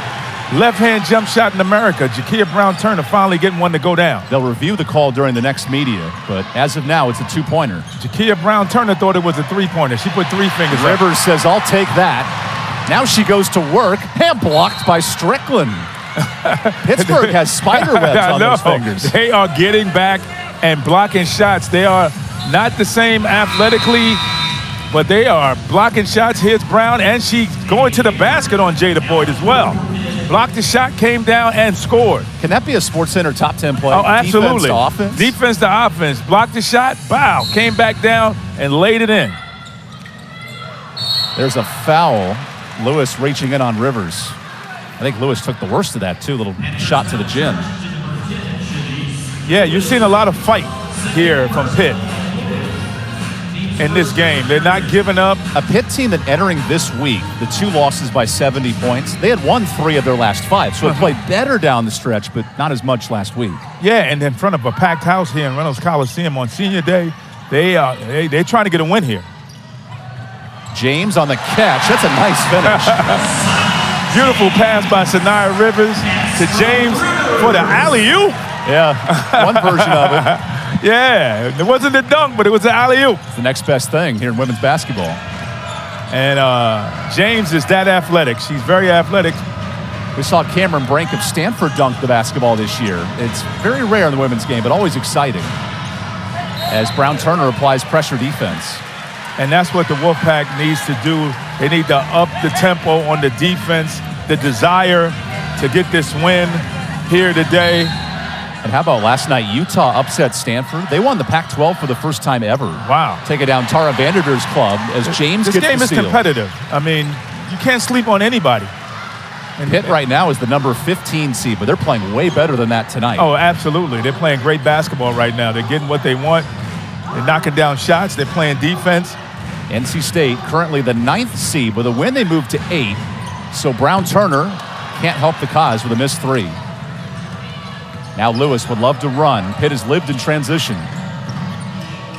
left-hand jump shot in America. Jakia Brown Turner finally getting one to go down. They'll review the call during the next media, but as of now, it's a two-pointer. Jakia Brown Turner thought it was a three-pointer. She put three fingers up. Rivers says, I'll take that. Now she goes to work, and blocked by Strickland. Pittsburgh has spider webs on those fingers. They are getting back and blocking shots. They are not the same athletically, but they are blocking shots. Here's Brown, and she's going to the basket on Jada Boyd as well. Blocked the shot, came down, and scored. Can that be a SportsCenter top 10 play? Oh, absolutely. Defense to offense? Defense to offense. Blocked the shot, bow, came back down, and laid it in. There's a foul. Lewis reaching in on Rivers. I think Lewis took the worst of that, too. Little shot to the gym. Yeah, you're seeing a lot of fight here from Pitt in this game. They're not giving up. A Pitt team that entering this week, the two losses by 70 points, they had won 3 of their last 5. So it played better down the stretch, but not as much last week. Yeah, and in front of a packed house here in Reynolds Coliseum on senior day, they're trying to get a win here. James on the catch. That's a nice finish. Beautiful pass by Sanaya Rivers to James for the alley-oop. Yeah, one version of it. Yeah, it wasn't the dunk, but it was the alley-oop. It's the next best thing here in women's basketball. And James is that athletic. She's very athletic. We saw Cameron Brink of Stanford dunk the basketball this year. It's very rare in the women's game, but always exciting. As Brown Turner applies pressure defense. And that's what the Wolfpack needs to do. They need to up the tempo on the defense, the desire to get this win here today. And how about last night, Utah upset Stanford. They won the Pac-12 for the first time ever. Wow. Taking down Tara Vanderveer's club as James gets the steal. This game is competitive. I mean, you can't sleep on anybody. And Pitt right now is the number 15 seed, but they're playing way better than that tonight. Oh, absolutely. They're playing great basketball right now. They're getting what they want. They're knocking down shots. They're playing defense. NC State currently the 9th seed. With a win, they move to 8. So Brown Turner can't help the cause with a missed 3. Now Lewis would love to run. Pitt has lived in transition.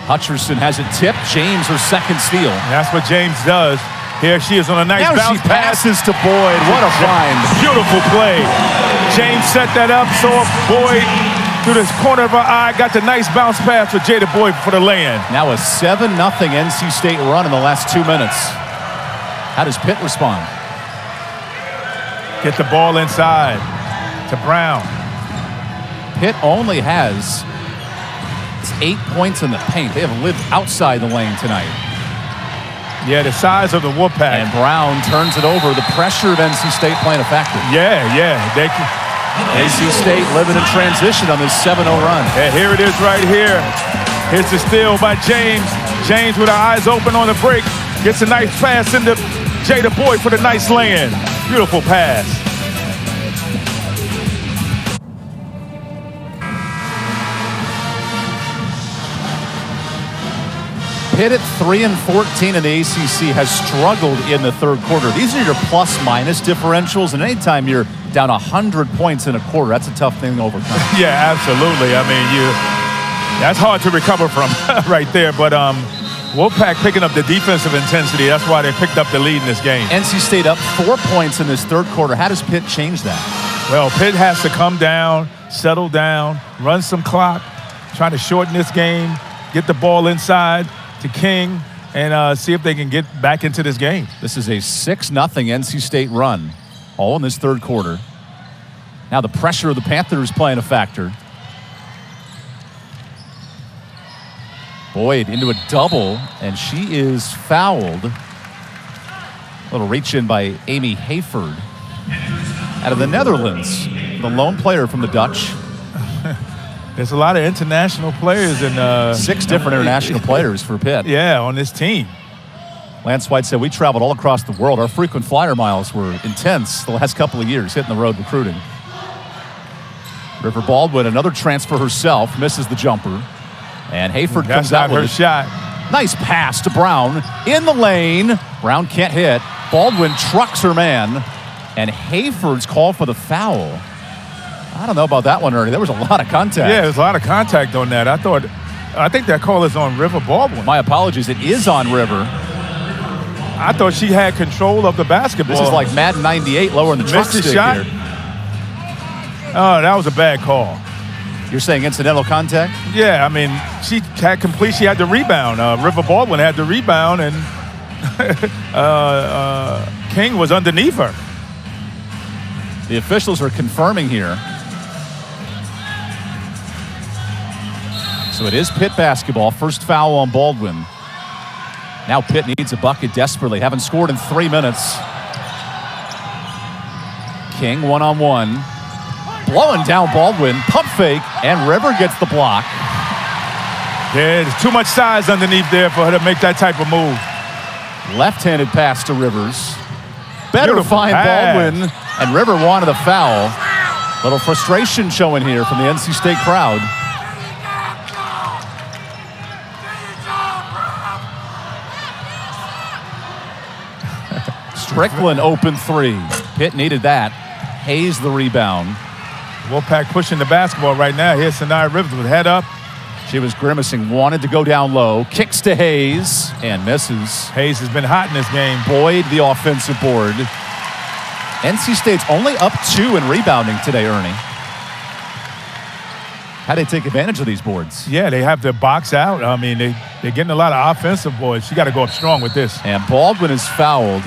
Hutcherson has it tipped. James, her second steal. And that's what James does. Here she is on a nice bounce she passes to Boyd. What a find. Beautiful play. James set that up. Saw Boyd through the corner of her eye. Got the nice bounce pass for Jada Boyd for the lay-in. Now a 7-0 NC State run in the last 2 minutes. How does Pitt respond? Get the ball inside to Brown. Pitt only has 8 points in the paint. They have lived outside the lane tonight. Yeah, the size of the Wolfpack. And Brown turns it over. The pressure of NC State playing a factor. Yeah. They can. NC State living in transition on this 7-0 run. Yeah, here it is right here. Here's the steal by James. James with her eyes open on the break. Gets a nice pass into Jada Boyd for the nice lay-in. Beautiful pass. Pitt at 3-14 in the ACC has struggled in the third quarter. These are your plus-minus differentials, and anytime you're down 100 points in a quarter, that's a tough thing to overcome. Yeah, absolutely. I mean, that's hard to recover from right there. But Wolfpack picking up the defensive intensity. That's why they picked up the lead in this game. NC State up 4 points in this third quarter. How does Pitt change that? Well, Pitt has to come down, settle down, run some clock, try to shorten this game, get the ball inside to King, and see if they can get back into this game. This is a 6-0 NC State run, all in this third quarter. Now the pressure of the Panthers playing a factor. Boyd into a double, and she is fouled. A little reach in by Amy Hayford out of the Netherlands, the lone player from the Dutch. There's a lot of international players and 6 different international players for Pitt. Yeah, on this team. Lance White said, we traveled all across the world. Our frequent flyer miles were intense the last couple of years, hitting the road recruiting. River Baldwin, another transfer herself, misses the jumper. And Hayford comes out with her shot. Nice pass to Brown in the lane. Brown can't hit. Baldwin trucks her man. And Hayford's called for the foul. I don't know about that one, Ernie. There was a lot of contact. Yeah, there's a lot of contact on that. I think that call is on River Baldwin. My apologies. It is on River. I thought she had control of the basketball. This is like Madden 98 lower in the truck stick shot here. Oh, that was a bad call. You're saying incidental contact? Yeah, I mean, she had the rebound. River Baldwin had the rebound, and King was underneath her. The officials are confirming here. So it is Pitt basketball. First foul on Baldwin. Now Pitt needs a bucket desperately. Haven't scored in 3 minutes. King one-on-one. Blowing down Baldwin. Pump fake. And River gets the block. Yeah, there's too much size underneath there for her to make that type of move. Left-handed pass to Rivers. Better Beautiful find pass. Baldwin. And River wanted a foul. Little frustration showing here from the NC State crowd. Strickland open 3. Pitt needed that. Hayes the rebound. Wolfpack pushing the basketball right now. Here's Sanaya Rivers with head up. She was grimacing, wanted to go down low. Kicks to Hayes and misses. Hayes has been hot in this game. Boyd the offensive board. NC State's only up 2 in rebounding today, Ernie. How do they take advantage of these boards? Yeah, they have to box out. I mean, they're getting a lot of offensive boards. She got to go up strong with this. And Baldwin is fouled.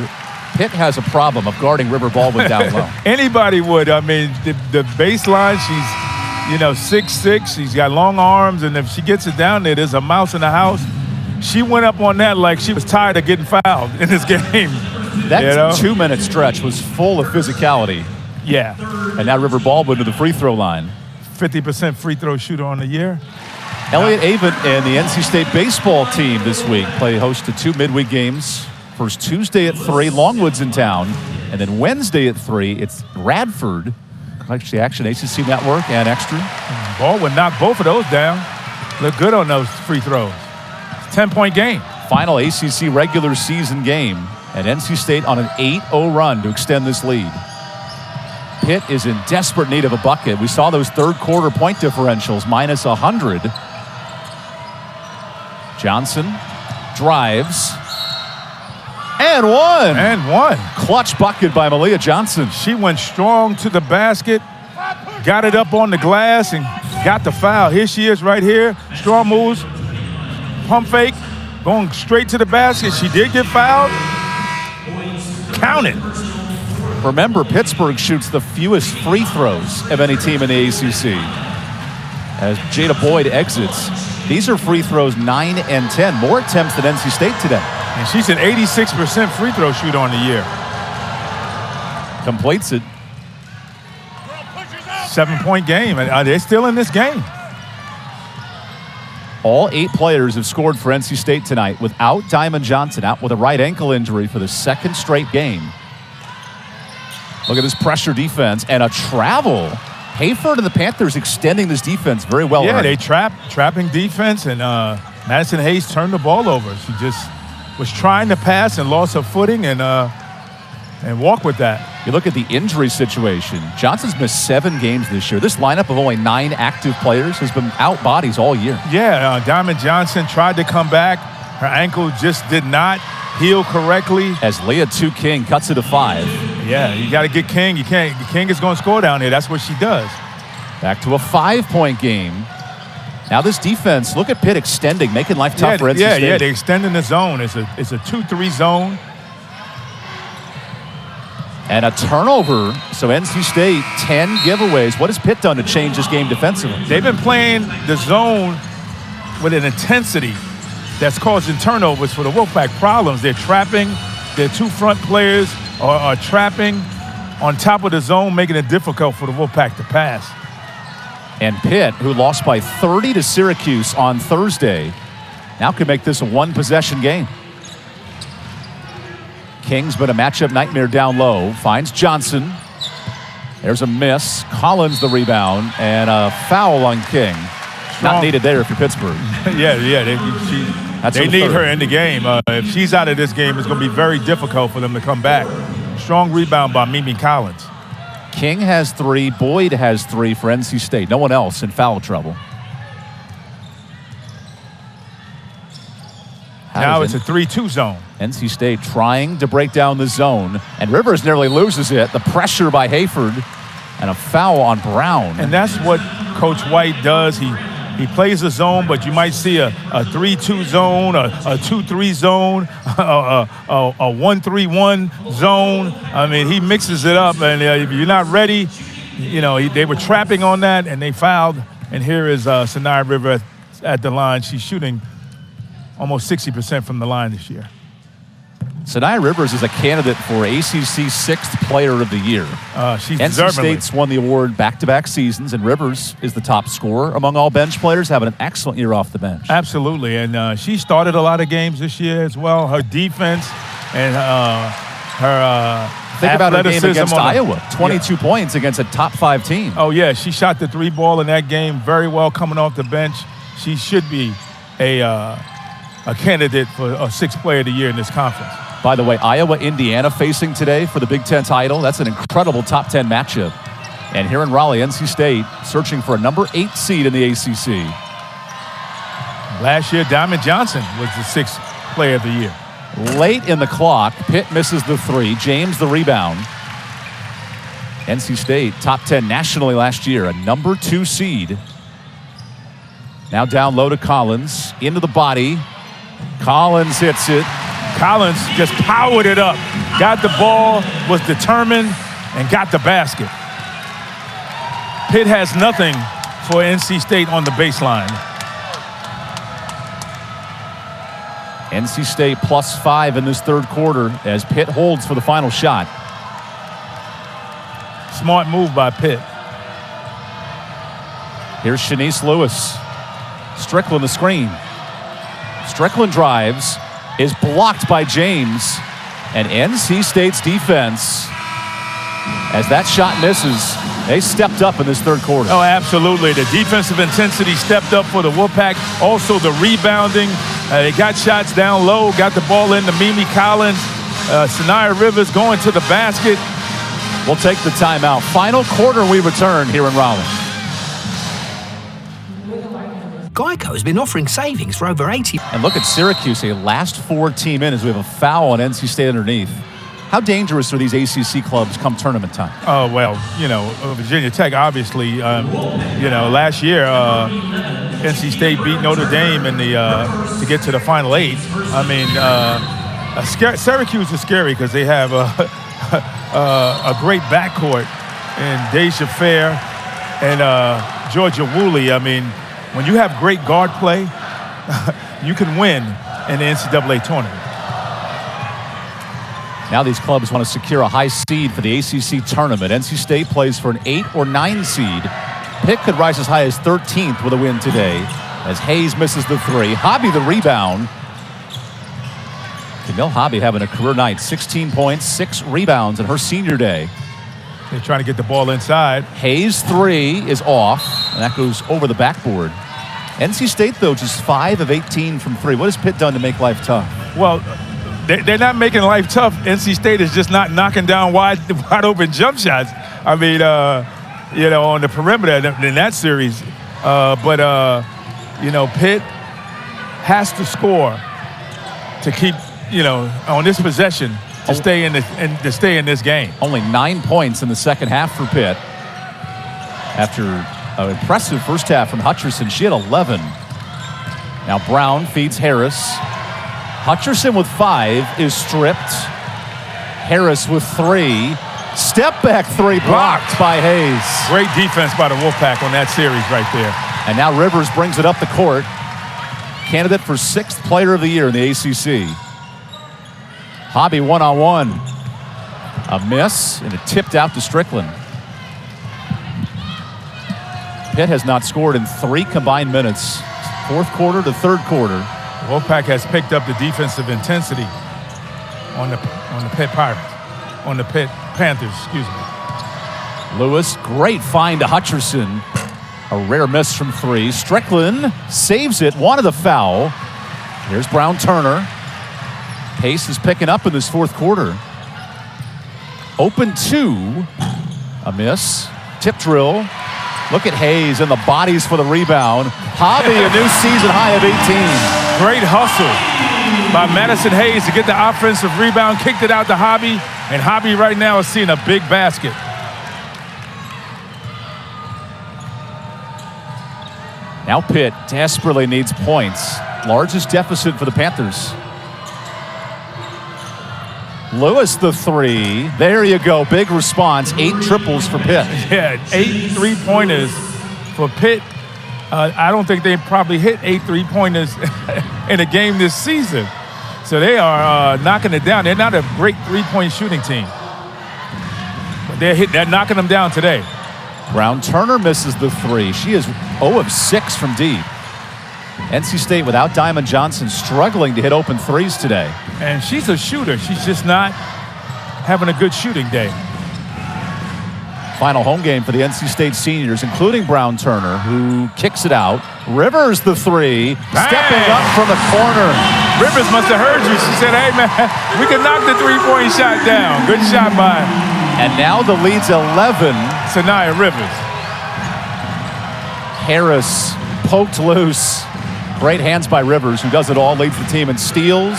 Pitt has a problem of guarding River Baldwin down low. Anybody would. I mean, the baseline, she's, 6'6". She's got long arms, and if she gets it down there, there's a mouse in the house. She went up on that like she was tired of getting fouled in this game. That 2-minute stretch was full of physicality. Yeah. And now River Baldwin to the free throw line. 50% free throw shooter on the year. Elliot Avent and the NC State baseball team this week play host to 2 midweek games. First Tuesday at 3, Longwood's in town. And then Wednesday at 3, it's Radford. Actually, Action ACC Network and Extra. Baldwin knocked both of those down. Look good on those free throws. It's a 10-point game. Final ACC regular season game. And NC State on an 8-0 run to extend this lead. Pitt is in desperate need of a bucket. We saw those third quarter point differentials, minus 100. Johnson drives. And one. Clutch bucket by Malia Johnson. She went strong to the basket, got it up on the glass, and got the foul. Here she is right here. Strong moves, pump fake, going straight to the basket. She did get fouled. Count it. Remember, Pittsburgh shoots the fewest free throws of any team in the ACC. As Jada Boyd exits, these are free throws 9 and 10. More attempts than NC State today. And she's an 86% free throw shooter on the year. Completes it. 7-point game. Are they still in this game? All 8 players have scored for NC State tonight without Diamond Johnson, out with a right ankle injury for the 2nd straight game. Look at this pressure defense and a travel. Hayford and the Panthers extending this defense very well. Yeah, they trapping defense, and Madison Hayes turned the ball over. She just was trying to pass and lost her footing and walk with that. You look at the injury situation. Johnson's missed 7 games this year. This lineup of only 9 active players has been out bodies all year. Yeah, Diamond Johnson tried to come back. Her ankle just did not heal correctly. As Leah King cuts it to 5. Yeah, you got to get King. King is going to score down here. That's what she does. Back to a 5-point game. Now this defense, look at Pitt extending, making life tough for NC State. Yeah, they're extending the zone. It's a 2-3 zone. And a turnover, so NC State, 10 giveaways. What has Pitt done to change this game defensively? They've been playing the zone with an intensity that's causing turnovers for the Wolfpack. Problems. They're trapping. Their 2 front players are trapping on top of the zone, making it difficult for the Wolfpack to pass. And Pitt, who lost by 30 to Syracuse on Thursday, now can make this a 1-possession game. King's been a matchup nightmare down low. Finds Johnson. There's a miss. Collins the rebound. And a foul on King. Not needed there if you're Pittsburgh. Yeah. They need her in the game. If she's out of this game, it's going to be very difficult for them to come back. Strong rebound by Mimi Collins. King has 3. Boyd has 3 for NC State. No one else in foul trouble. Now it's a 3-2 zone. NC State trying to break down the zone, and Rivers nearly loses it. The pressure by Hayford, and a foul on Brown. And that's what Coach White does. He plays the zone, but you might see a 3-2 zone, a 2-3 zone, a 1-3-1 zone. I mean, he mixes it up, and if you're not ready, they were trapping on that, and they fouled. And here is Channise Rivers at the line. She's shooting almost 60% from the line this year. Channise Rivers is a candidate for ACC 6th Player of the Year. She's NC deservingly. State's won the award back-to-back seasons, and Rivers is the top scorer among all bench players, having an excellent year off the bench. Absolutely, and she started a lot of games this year as well. Her defense and her Think about her game against Iowa. 22 yeah. points against a top 5 team. Oh, yeah, she shot the 3 ball in that game very well coming off the bench. She should be a candidate for a 6th Player of the Year in this conference. By the way, Iowa-Indiana facing today for the Big Ten title. That's an incredible top 10 matchup. And here in Raleigh, NC State searching for a number 8 seed in the ACC. Last year, Diamond Johnson was the 6th Player of the Year. Late in the clock, Pitt misses the 3. James the rebound. NC State, top 10 nationally last year, a number 2 seed. Now down low to Collins, into the body. Collins hits it. Collins just powered it up, got the ball, was determined, and got the basket. Pitt has nothing for NC State on the baseline. NC State +5 in this 3rd quarter as Pitt holds for the final shot. Smart move by Pitt. Here's Channise Lewis. Strickland the screen. Strickland drives, is blocked by James, and NC State's defense, as that shot misses, they stepped up in this 3rd quarter. Oh, absolutely. The defensive intensity stepped up for the Wolfpack. Also the rebounding. They got shots down low, got the ball into Mimi Collins. Channise Rivers going to the basket. We'll take the timeout. Final quarter, we return here in Raleigh. Geico has been offering savings for over 80. And look at Syracuse, a last 4 team in as we have a foul on NC State underneath. How dangerous are these ACC clubs come tournament time? Oh, well, Virginia Tech, obviously, last year, NC State beat Notre Dame in the to get to the Final 8. I mean, Syracuse is scary because they have a great backcourt in Deja Fair and Georgia Woolley. I mean, when you have great guard play, you can win in the NCAA tournament. Now these clubs want to secure a high seed for the ACC tournament. NC State plays for an 8 or 9 seed. Pitt could rise as high as 13th with a win today as Hayes misses the 3. Hobby the rebound. Camille Hobby having a career night. 16 points, 6 rebounds in her senior day. They're trying to get the ball inside. Hayes' 3 is off, and that goes over the backboard. NC State, though, just 5 of 18 from 3. What has Pitt done to make life tough? Well, they're not making life tough. NC State is just not knocking down wide open jump shots. I mean, on the perimeter in that series. Pitt has to score to keep, on this possession to stay in this game. Only 9 points in the second half for Pitt. After an impressive first half from Hutcherson, she had 11. Now Brown feeds Harris. Hutcherson with 5 is stripped. Harris with 3. Step back 3 blocked by Hayes. Great defense by the Wolfpack on that series right there. And now Rivers brings it up the court. Candidate for 6th player of the year in the ACC. Hobby one-on-one. A miss, and it tipped out to Strickland. Pitt has not scored in 3 combined minutes. 4th quarter to 3rd quarter. Wolfpack has picked up the defensive intensity on the Pitt Pirates, on the Pitt Panthers, excuse me. Lewis, great find to Hutcherson. A rare miss from 3. Strickland saves it, wanted the foul. Here's Brown Turner. Pace is picking up in this 4th quarter. Open 2. A miss. Tip drill. Look at Hayes and the bodies for the rebound. Hobby, a new season high of 18. Great hustle by Madison Hayes to get the offensive rebound, kicked it out to Hobby, and Hobby right now is seeing a big basket. Now Pitt desperately needs points. Largest deficit for the Panthers. Lewis the 3. There you go. Big response. 8 triples for Pitt. Yeah, 8 3-pointers for Pitt. I don't think they probably hit 8 3-pointers in a game this season. So they are knocking it down. They're not a great 3-point shooting team. But they're knocking them down today. Brown Turner misses the 3. She is 0 of 6 from deep. NC State without Diamond Johnson struggling to hit open 3s today. And she's a shooter. She's just not having a good shooting day. Final home game for the NC State seniors, including Brown Turner, who kicks it out. Rivers the 3, stepping up from the corner. Rivers must have heard you. She said, hey, man, we can knock the 3-point shot down. Good shot by And now the lead's 11. Sanaya Rivers. Harris poked loose. Great hands by Rivers, who does it all, leads the team in steals,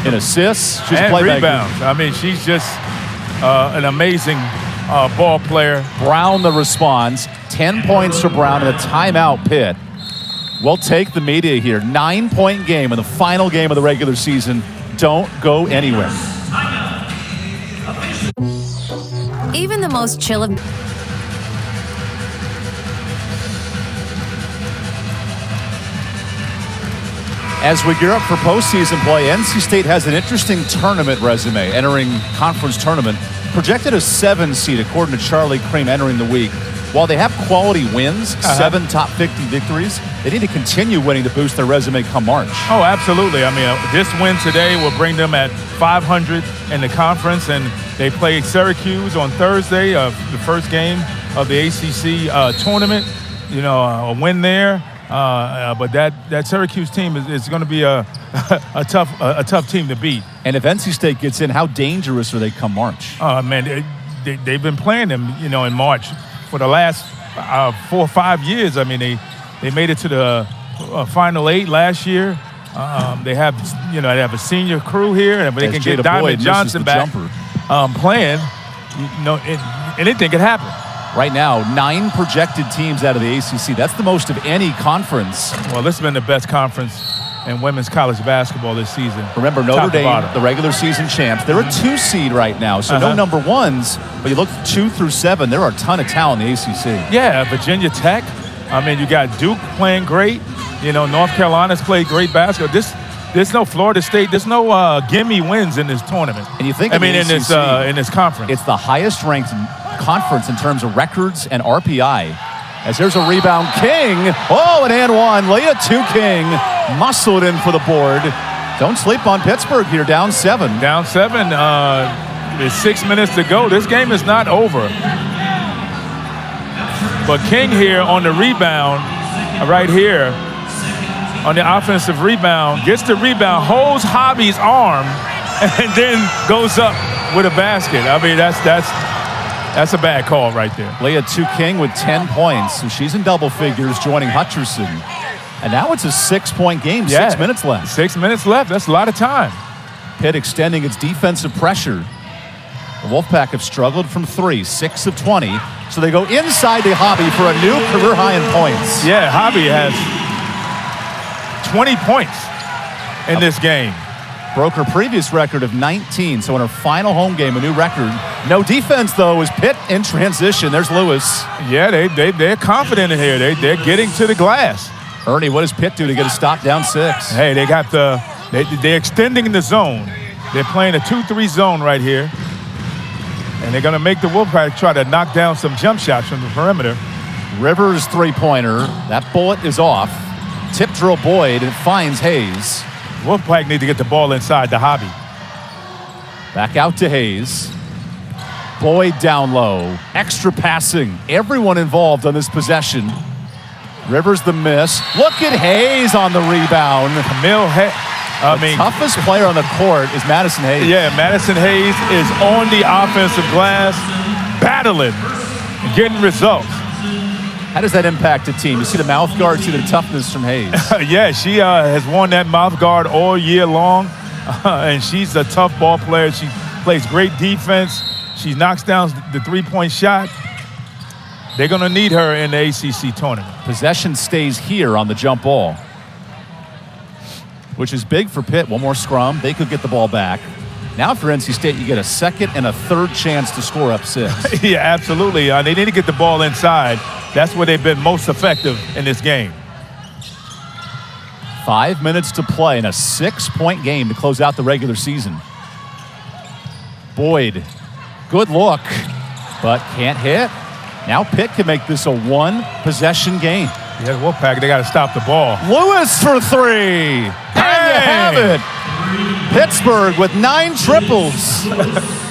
in assists. She's and a playmaker. Rebounds. I mean, she's just an amazing ball player. Brown the response. 10 points for Brown and a timeout, Pitt. We'll take the media here. 9-point game in the final game of the regular season. Don't go anywhere. Even the most chill of... As we gear up for postseason play, NC State has an interesting tournament resume entering conference tournament. Projected a 7 seed according to Charlie Cream entering the week. While they have quality wins, 7 top 50 victories, they need to continue winning to boost their resume come March. Oh, absolutely. I mean, this win today will bring them at 500 in the conference, and they play Syracuse on Thursday, the first game of the ACC tournament. A win there. But that Syracuse team is going to be a tough team to beat. And if NC State gets in, how dangerous are they come March? Man, they've been playing them, in March for the last 4 or 5 years. I mean, they made it to the Final 8 last year. They have a senior crew here, and if they can get Diamond Johnson back playing, anything could happen. Right now, 9 projected teams out of the ACC. That's the most of any conference. Well, this has been the best conference in women's college basketball this season. Remember, Notre Dame, the regular season champs. They're a 2 seed right now, so no number 1s. But you look 2 through 7, there are a ton of talent in the ACC. Yeah, Virginia Tech. I mean, you got Duke playing great. North Carolina's played great basketball. There's no Florida State. There's no gimme wins in this tournament. And you think in this conference, it's the highest ranked conference in terms of records and RPI. As there's a rebound, King. Oh, and one. Leah to King. Muscle it in for the board. Don't sleep on Pittsburgh here, down 7. Down 7. There's 6 minutes to go. This game is not over. But King here on the rebound right here on the offensive rebound, gets the rebound, holds Hobby's arm, and then goes up with a basket. I mean, that's a bad call right there. Leah King with 10 points. So she's in double figures, joining Hutcherson. And now it's a 6-point game, 6 minutes left. 6 minutes left. That's a lot of time. Pitt extending its defensive pressure. The Wolfpack have struggled from 3, 6 of 20. So they go inside to Hobby for a new career high in points. Yeah, Hobby has 20 points in this game. Broke her previous record of 19, so in her final home game, a new record. No defense, though, is Pitt in transition. There's Lewis. Yeah, they're confident in here. They're getting to the glass. Ernie, what does Pitt do to get a stop down 6? Hey, they're extending the zone. They're playing a 2-3 zone right here. And they're going to make the Wolfpack try to knock down some jump shots from the perimeter. Rivers three-pointer. That bullet is off. Tip drill Boyd, and it finds Hayes. Wolfpack need to get the ball inside the Hobby. Back out to Hayes. Boyd down low. Extra passing. Everyone involved on this possession. Rivers the miss. Look at Hayes on the rebound. Camille Hayes. Toughest player on the court is Madison Hayes. Yeah, Madison Hayes is on the offensive glass, battling, getting results. How does that impact a team? You see the mouth guard, see the toughness from Hayes. Yeah, she has worn that mouth guard all year long, and she's a tough ball player. She plays great defense. She knocks down the three-point shot. They're going to need her in the ACC tournament. Possession stays here on the jump ball, which is big for Pitt. One more scrum. They could get the ball back. Now for NC State, you get a second and a third chance to score up 6. Yeah, absolutely. They need to get the ball inside. That's where they've been most effective in this game. 5 minutes to play in a 6-point game to close out the regular season. Boyd, good look, but can't hit. Now Pitt can make this a one-possession game. Yeah, the Wolfpack, they got to stop the ball. Lewis for 3. And you have it. Pittsburgh with 9 triples.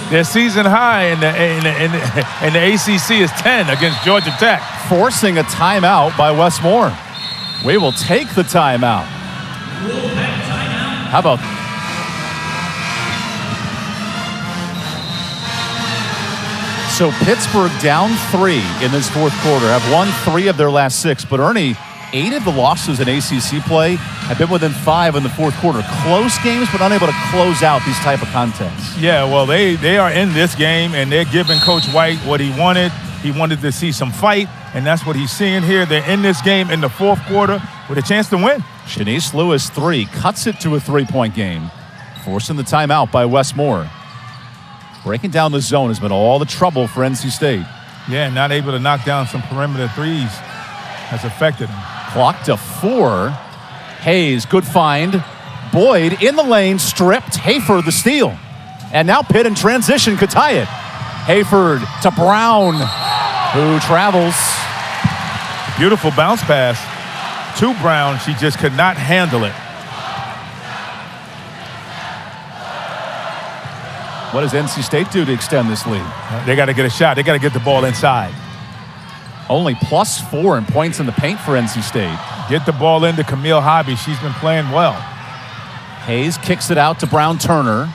Their season high in the ACC is 10 against Georgia Tech. Forcing a timeout by Westmore. We will take the timeout. How about so Pittsburgh down 3 in this fourth quarter, have won 3 of their last 6, but Ernie, 8 of the losses in ACC play have been within 5 in the fourth quarter. Close games, but unable to close out these type of contests. Yeah, well, they are in this game, and they're giving Coach White what he wanted. He wanted to see some fight, and that's what he's seeing here. They're in this game in the fourth quarter with a chance to win. Channise Lewis 3 cuts it to a 3-point game, forcing the timeout by Westmore. Breaking down the zone has been all the trouble for NC State. Yeah, not able to knock down some perimeter threes has affected them. Clock to 4. Hayes, good find. Boyd in the lane, stripped. Hayford the steal. And now Pitt in transition could tie it. Hayford to Brown, who travels. Beautiful bounce pass to Brown. She just could not handle it. What does NC State do to extend this lead? They got to get a shot. They got to get the ball inside. Only +4 in points in the paint for NC State. Get the ball into Camille Hobby. She's been playing well. Hayes kicks it out to Brown Turner.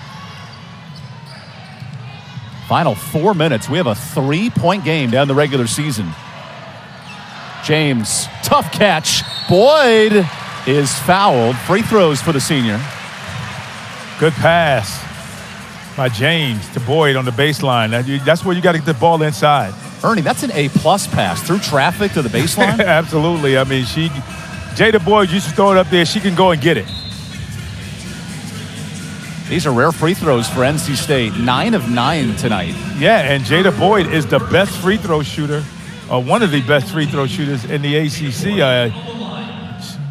Final 4 minutes. We have a 3-point game down the regular season. James, tough catch. Boyd is fouled. Free throws for the senior. Good pass by James to Boyd on the baseline. That's where you got to get the ball inside. Ernie, that's an A-plus pass through traffic to the baseline. Absolutely. I mean, Jada Boyd used to throw it up there. She can go and get it. These are rare free throws for NC State. 9 of 9 tonight. Yeah, and Jada Boyd is the best free throw shooter, or one of the best free throw shooters in the ACC.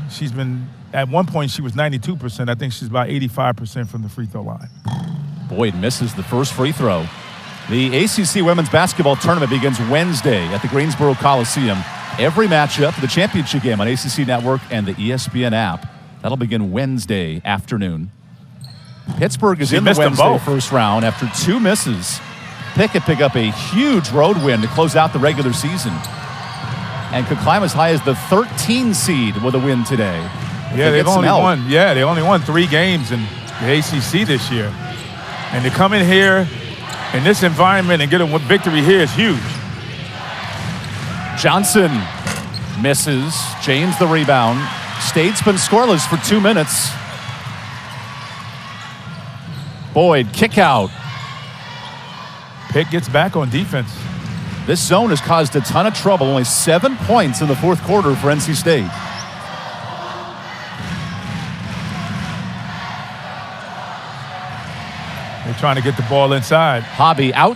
She's been, at one point, she was 92%. I think she's about 85% from the free throw line. Boyd misses the first free throw. The ACC Women's Basketball Tournament begins Wednesday at the Greensboro Coliseum. Every matchup for the championship game on ACC Network and the ESPN app. That'll begin Wednesday afternoon. Pittsburgh is in the Wednesday first round after 2 misses. Pitt pick up a huge road win to close out the regular season. and could climb as high as the 13 seed with a win today. Yeah, they've only won. Yeah, they only won 3 games in the ACC this year, and to come in here in this environment and get a victory here is huge. Johnson misses. James the rebound. State's been scoreless for 2 minutes. Boyd, kick out. Pitt gets back on defense. This zone has caused a ton of trouble. Only 7 points in the fourth quarter for NC State. They're trying to get the ball inside. Hobby out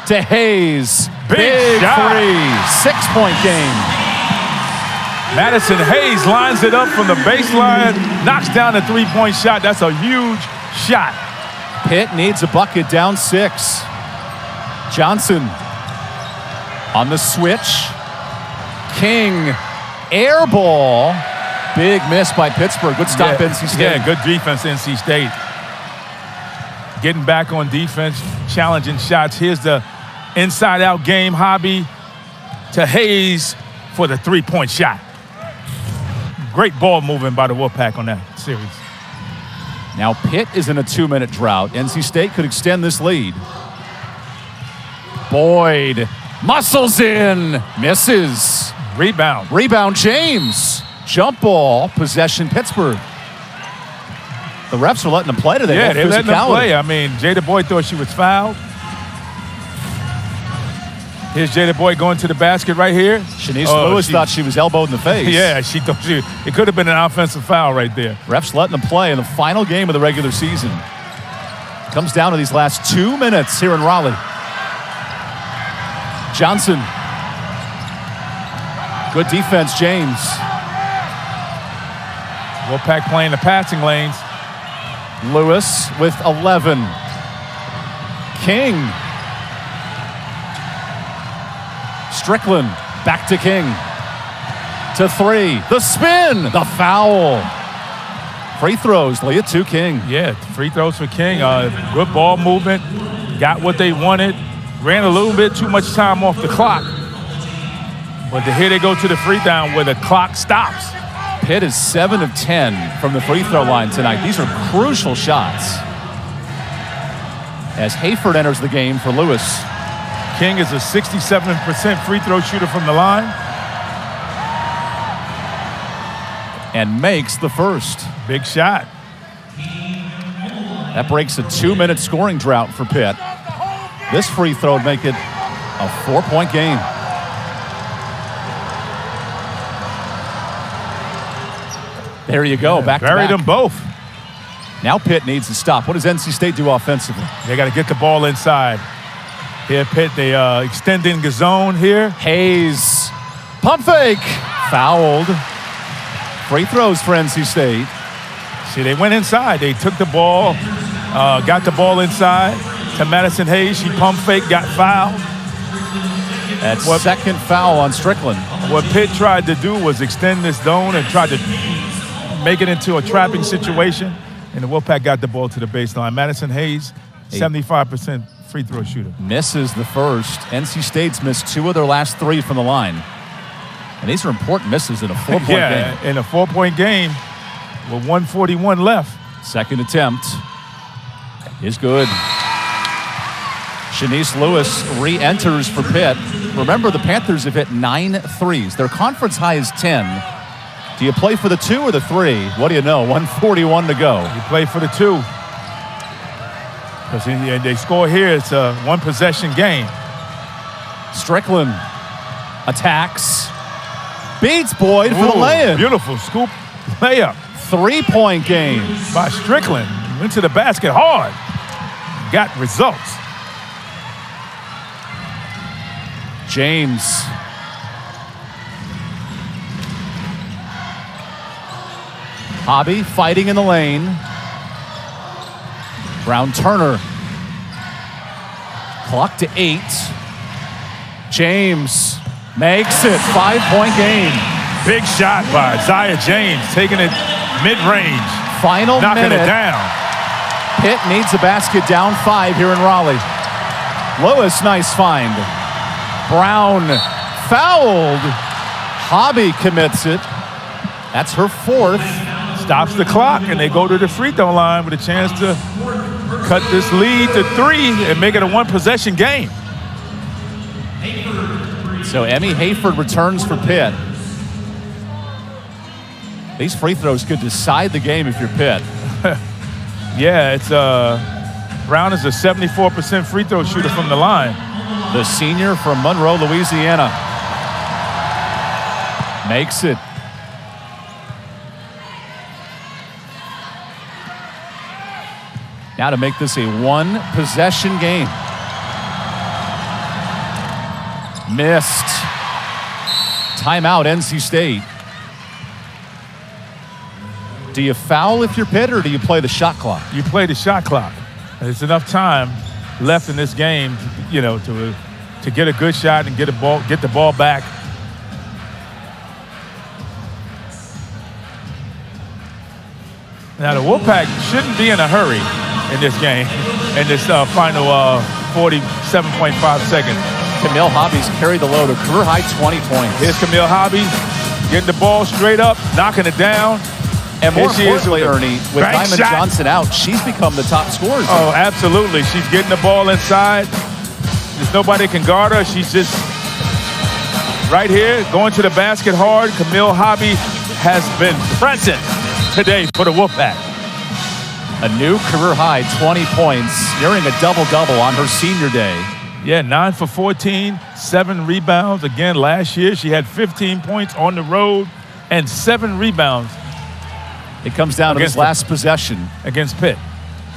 to Hayes. Big shot. 3. 6-point game. Madison Hayes lines it up from the baseline, knocks down a 3-point shot. That's a huge shot. Pitt needs a bucket, down 6. Johnson on the switch. King, air ball. Big miss by Pittsburgh. Good stop, NC State. Yeah, good defense, NC State. Getting back on defense, challenging shots. Here's the inside-out game. Hobby to Hayes for the 3-point shot. Great ball moving by the Wolfpack on that series. Now Pitt is in a 2-minute drought. NC State could extend this lead. Boyd muscles in, misses. Rebound. Rebound James. Jump ball, possession Pittsburgh. The refs are letting them play today. Yeah, they're letting them play. I mean, Jada Boyd thought she was fouled. Here's Jada Boyd going to the basket right here. Channise Lewis thought she was elbowed in the face. Yeah, she thought it could have been an offensive foul right there. Refs letting them play in the final game of the regular season. Comes down to these last 2 minutes here in Raleigh. Johnson. Good defense, James. Wolfpack playing the passing lanes. Lewis with 11. King. Strickland back to King. To 3. The spin. The foul. Free throws, Leah, to King. Yeah, free throws for King. Good ball movement. Got what they wanted. Ran a little bit too much time off the clock. But here they go to the free throw where the clock stops. Pitt is 7 of 10 from the free throw line tonight. These are crucial shots. As Hayford enters the game for Lewis. King is a 67% free throw shooter from the line. And makes the first. Big shot. That breaks a 2-minute scoring drought for Pitt. This free throw would make it a 4-point game. There you go, back to back. Buried them both. Now Pitt needs to stop. What does NC State do offensively? They got to get the ball inside. Here, Pitt, they extending the zone here. Hayes, pump fake, fouled. Free throws for NC State. See, they went inside. They took the ball, got the ball inside to Madison Hayes. She pump fake, got fouled. That's second foul on Strickland. What Pitt tried to do was extend this zone and tried to make it into a trapping situation, and the Wolfpack got the ball to the baseline. Madison Hayes, 75% free throw shooter. Misses the first. NC State's missed 2 of their last 3 from the line. And these are important misses in a 4-point game. Yeah, in a 4-point game with 1:41 left. Second attempt is good. Channise Lewis re-enters for Pitt. Remember, the Panthers have hit 9 threes. Their conference high is 10. Do you play for the 2 or the 3? What do you know? 1:41 to go. You play for the 2. Because they score here, it's a 1-possession game. Strickland attacks. Beats Boyd for the layup. Beautiful scoop layup. 3-point game. By Strickland. Went to the basket hard. Got results. James. Hobby fighting in the lane. Brown Turner. Clock to 8. James makes it. 5-point game. Big shot by Zaya James, taking it mid-range. Final knocking minute. it down. Pitt needs a basket, down 5 here in Raleigh. Lewis, nice find. Brown fouled. Hobby commits it. That's her fourth. Stops the clock, and they go to the free throw line with a chance to cut this lead to 3 and make it a one-possession game. So Emmy Hayford returns for Pitt. These free throws could decide the game if you're Pitt. Yeah, it's Brown is a 74% free throw shooter from the line. The senior from Monroe, Louisiana. Makes it. Now to make this a one-possession game. Missed. Timeout, NC State. Do you foul if you're Pitt, or do you play the shot clock? You play the shot clock. There's enough time left in this game, you know, to get a good shot and get the ball back. Now the Wolfpack shouldn't be in a hurry in this game, in this final 47.5 seconds. Camille Hobby's carried the load, a career-high 20 points. Here's Camille Hobby getting the ball straight up, knocking it down. And more importantly, Ernie, with Diamond Johnson out, she's become the top scorer. Oh, absolutely. She's getting the ball inside. There's nobody can guard her. She's just right here, going to the basket hard. Camille Hobby has been present today for the Wolfpack. A new career-high 20 points, nearing a double-double on her senior day. Yeah, 9 for 14, 7 rebounds. Again, last year she had 15 points on the road and 7 rebounds. It comes down to this last possession against Pitt.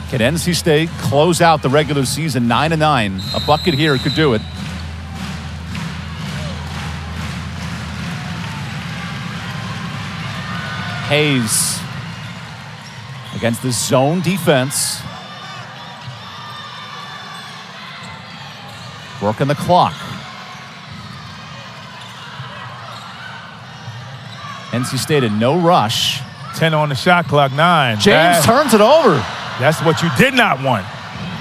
Can NC State close out the regular season 9-9? A bucket here could do it. Hayes against the zone defense. Working the clock. NC State in no rush. 10 on the shot clock, 9. James turns it over. That's what you did not want.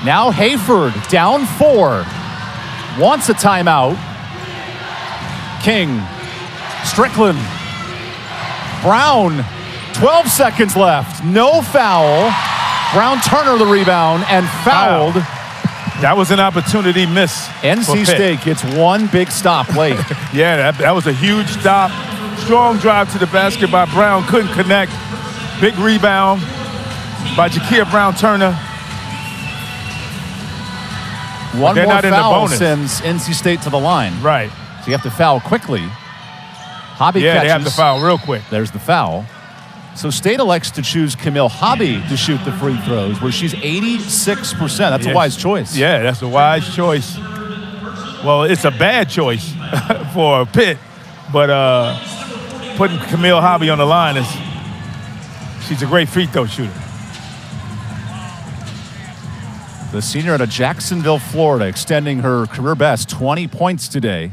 Now Hayford down 4. Wants a timeout. King. Strickland. Brown. 12 seconds left. No foul. Brown Turner the rebound and fouled. Wow. That was an opportunity miss. NC State gets one big stop late. Yeah, that was a huge stop. Strong drive to the basket by Brown. Couldn't connect. Big rebound by Jakia Brown-Turner. One more foul sends NC State to the line. Right. So you have to foul quickly. Hobby catches. They have to foul real quick. There's the foul. So State elects to choose Camille Hobby to shoot the free throws, where she's 86%. That's a wise choice. Yeah, that's a wise choice. Well, it's a bad choice for Pitt, but putting Camille Hobby on the line is, she's a great free throw shooter. The senior out of Jacksonville, Florida, extending her career best 20 points today.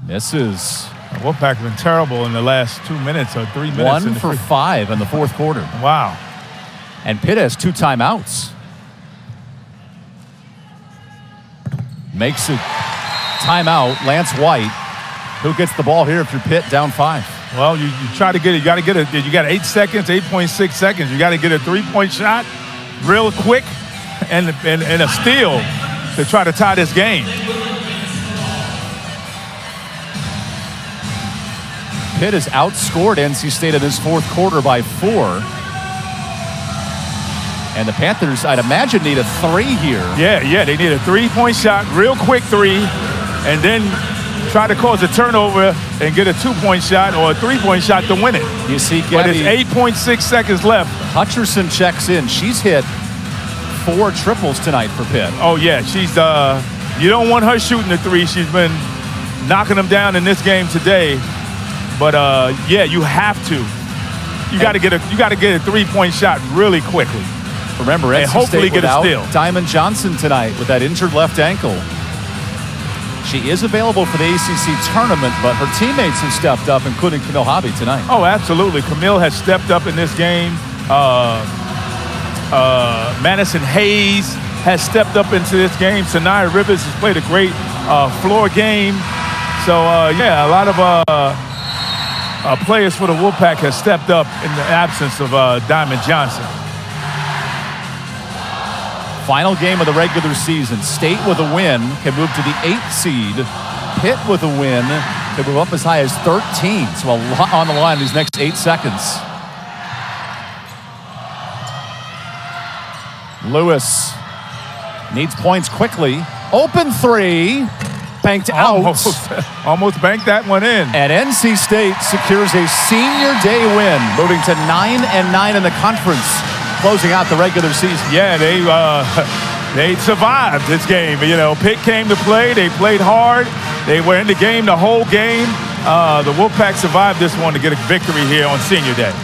Misses. Wolfpack has been terrible in the last 2 minutes or 3 minutes. 1 for 5 in the fourth quarter. Wow. And Pitt has 2 timeouts. Makes it timeout. Lance White. Who gets the ball here if you're Pitt down 5? Well, you try to get it. You got to get it. You got 8 seconds, 8.6 seconds. You got to get a 3-point shot real quick and a steal to try to tie this game. Pitt has outscored NC State in this fourth quarter by 4. And the Panthers, I'd imagine, need a 3 here. Yeah, they need a 3-point shot, real quick 3, and then try to cause a turnover and get a 2-point shot or a 3-point shot to win it. You see, but it's 8.6 seconds left. Hutcherson checks in. She's hit 4 triples tonight for Pitt. Oh, yeah, she's you don't want her shooting the 3. She's been knocking them down in this game today. But yeah, you have to. You got to get a 3-point shot really quickly. Remember, and hopefully get a steal. Diamond Johnson tonight with that injured left ankle. She is available for the ACC tournament, but her teammates have stepped up, including Camille Hobby tonight. Oh, absolutely. Camille has stepped up in this game. Madison Hayes has stepped up into this game. Sanaya Rivers has played a great floor game. So, yeah, a lot of players for the Wolfpack have stepped up in the absence of Diamond Johnson. Final game of the regular season. State with a win can move to the 8th seed. Pitt with a win can move up as high as 13. So a lot on the line these next 8 seconds. Lewis needs points quickly. Open three. Banked out. Almost banked that one in. And NC State secures a senior day win, moving to 9-9 in the conference, closing out the regular season. Yeah, they survived this game. You know, Pitt came to play. They played hard. They were in the game the whole game. The Wolfpack survived this one to get a victory here on Senior Day.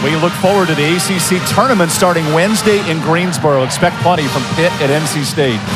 We look forward to the ACC tournament starting Wednesday in Greensboro. Expect plenty from Pitt at NC State.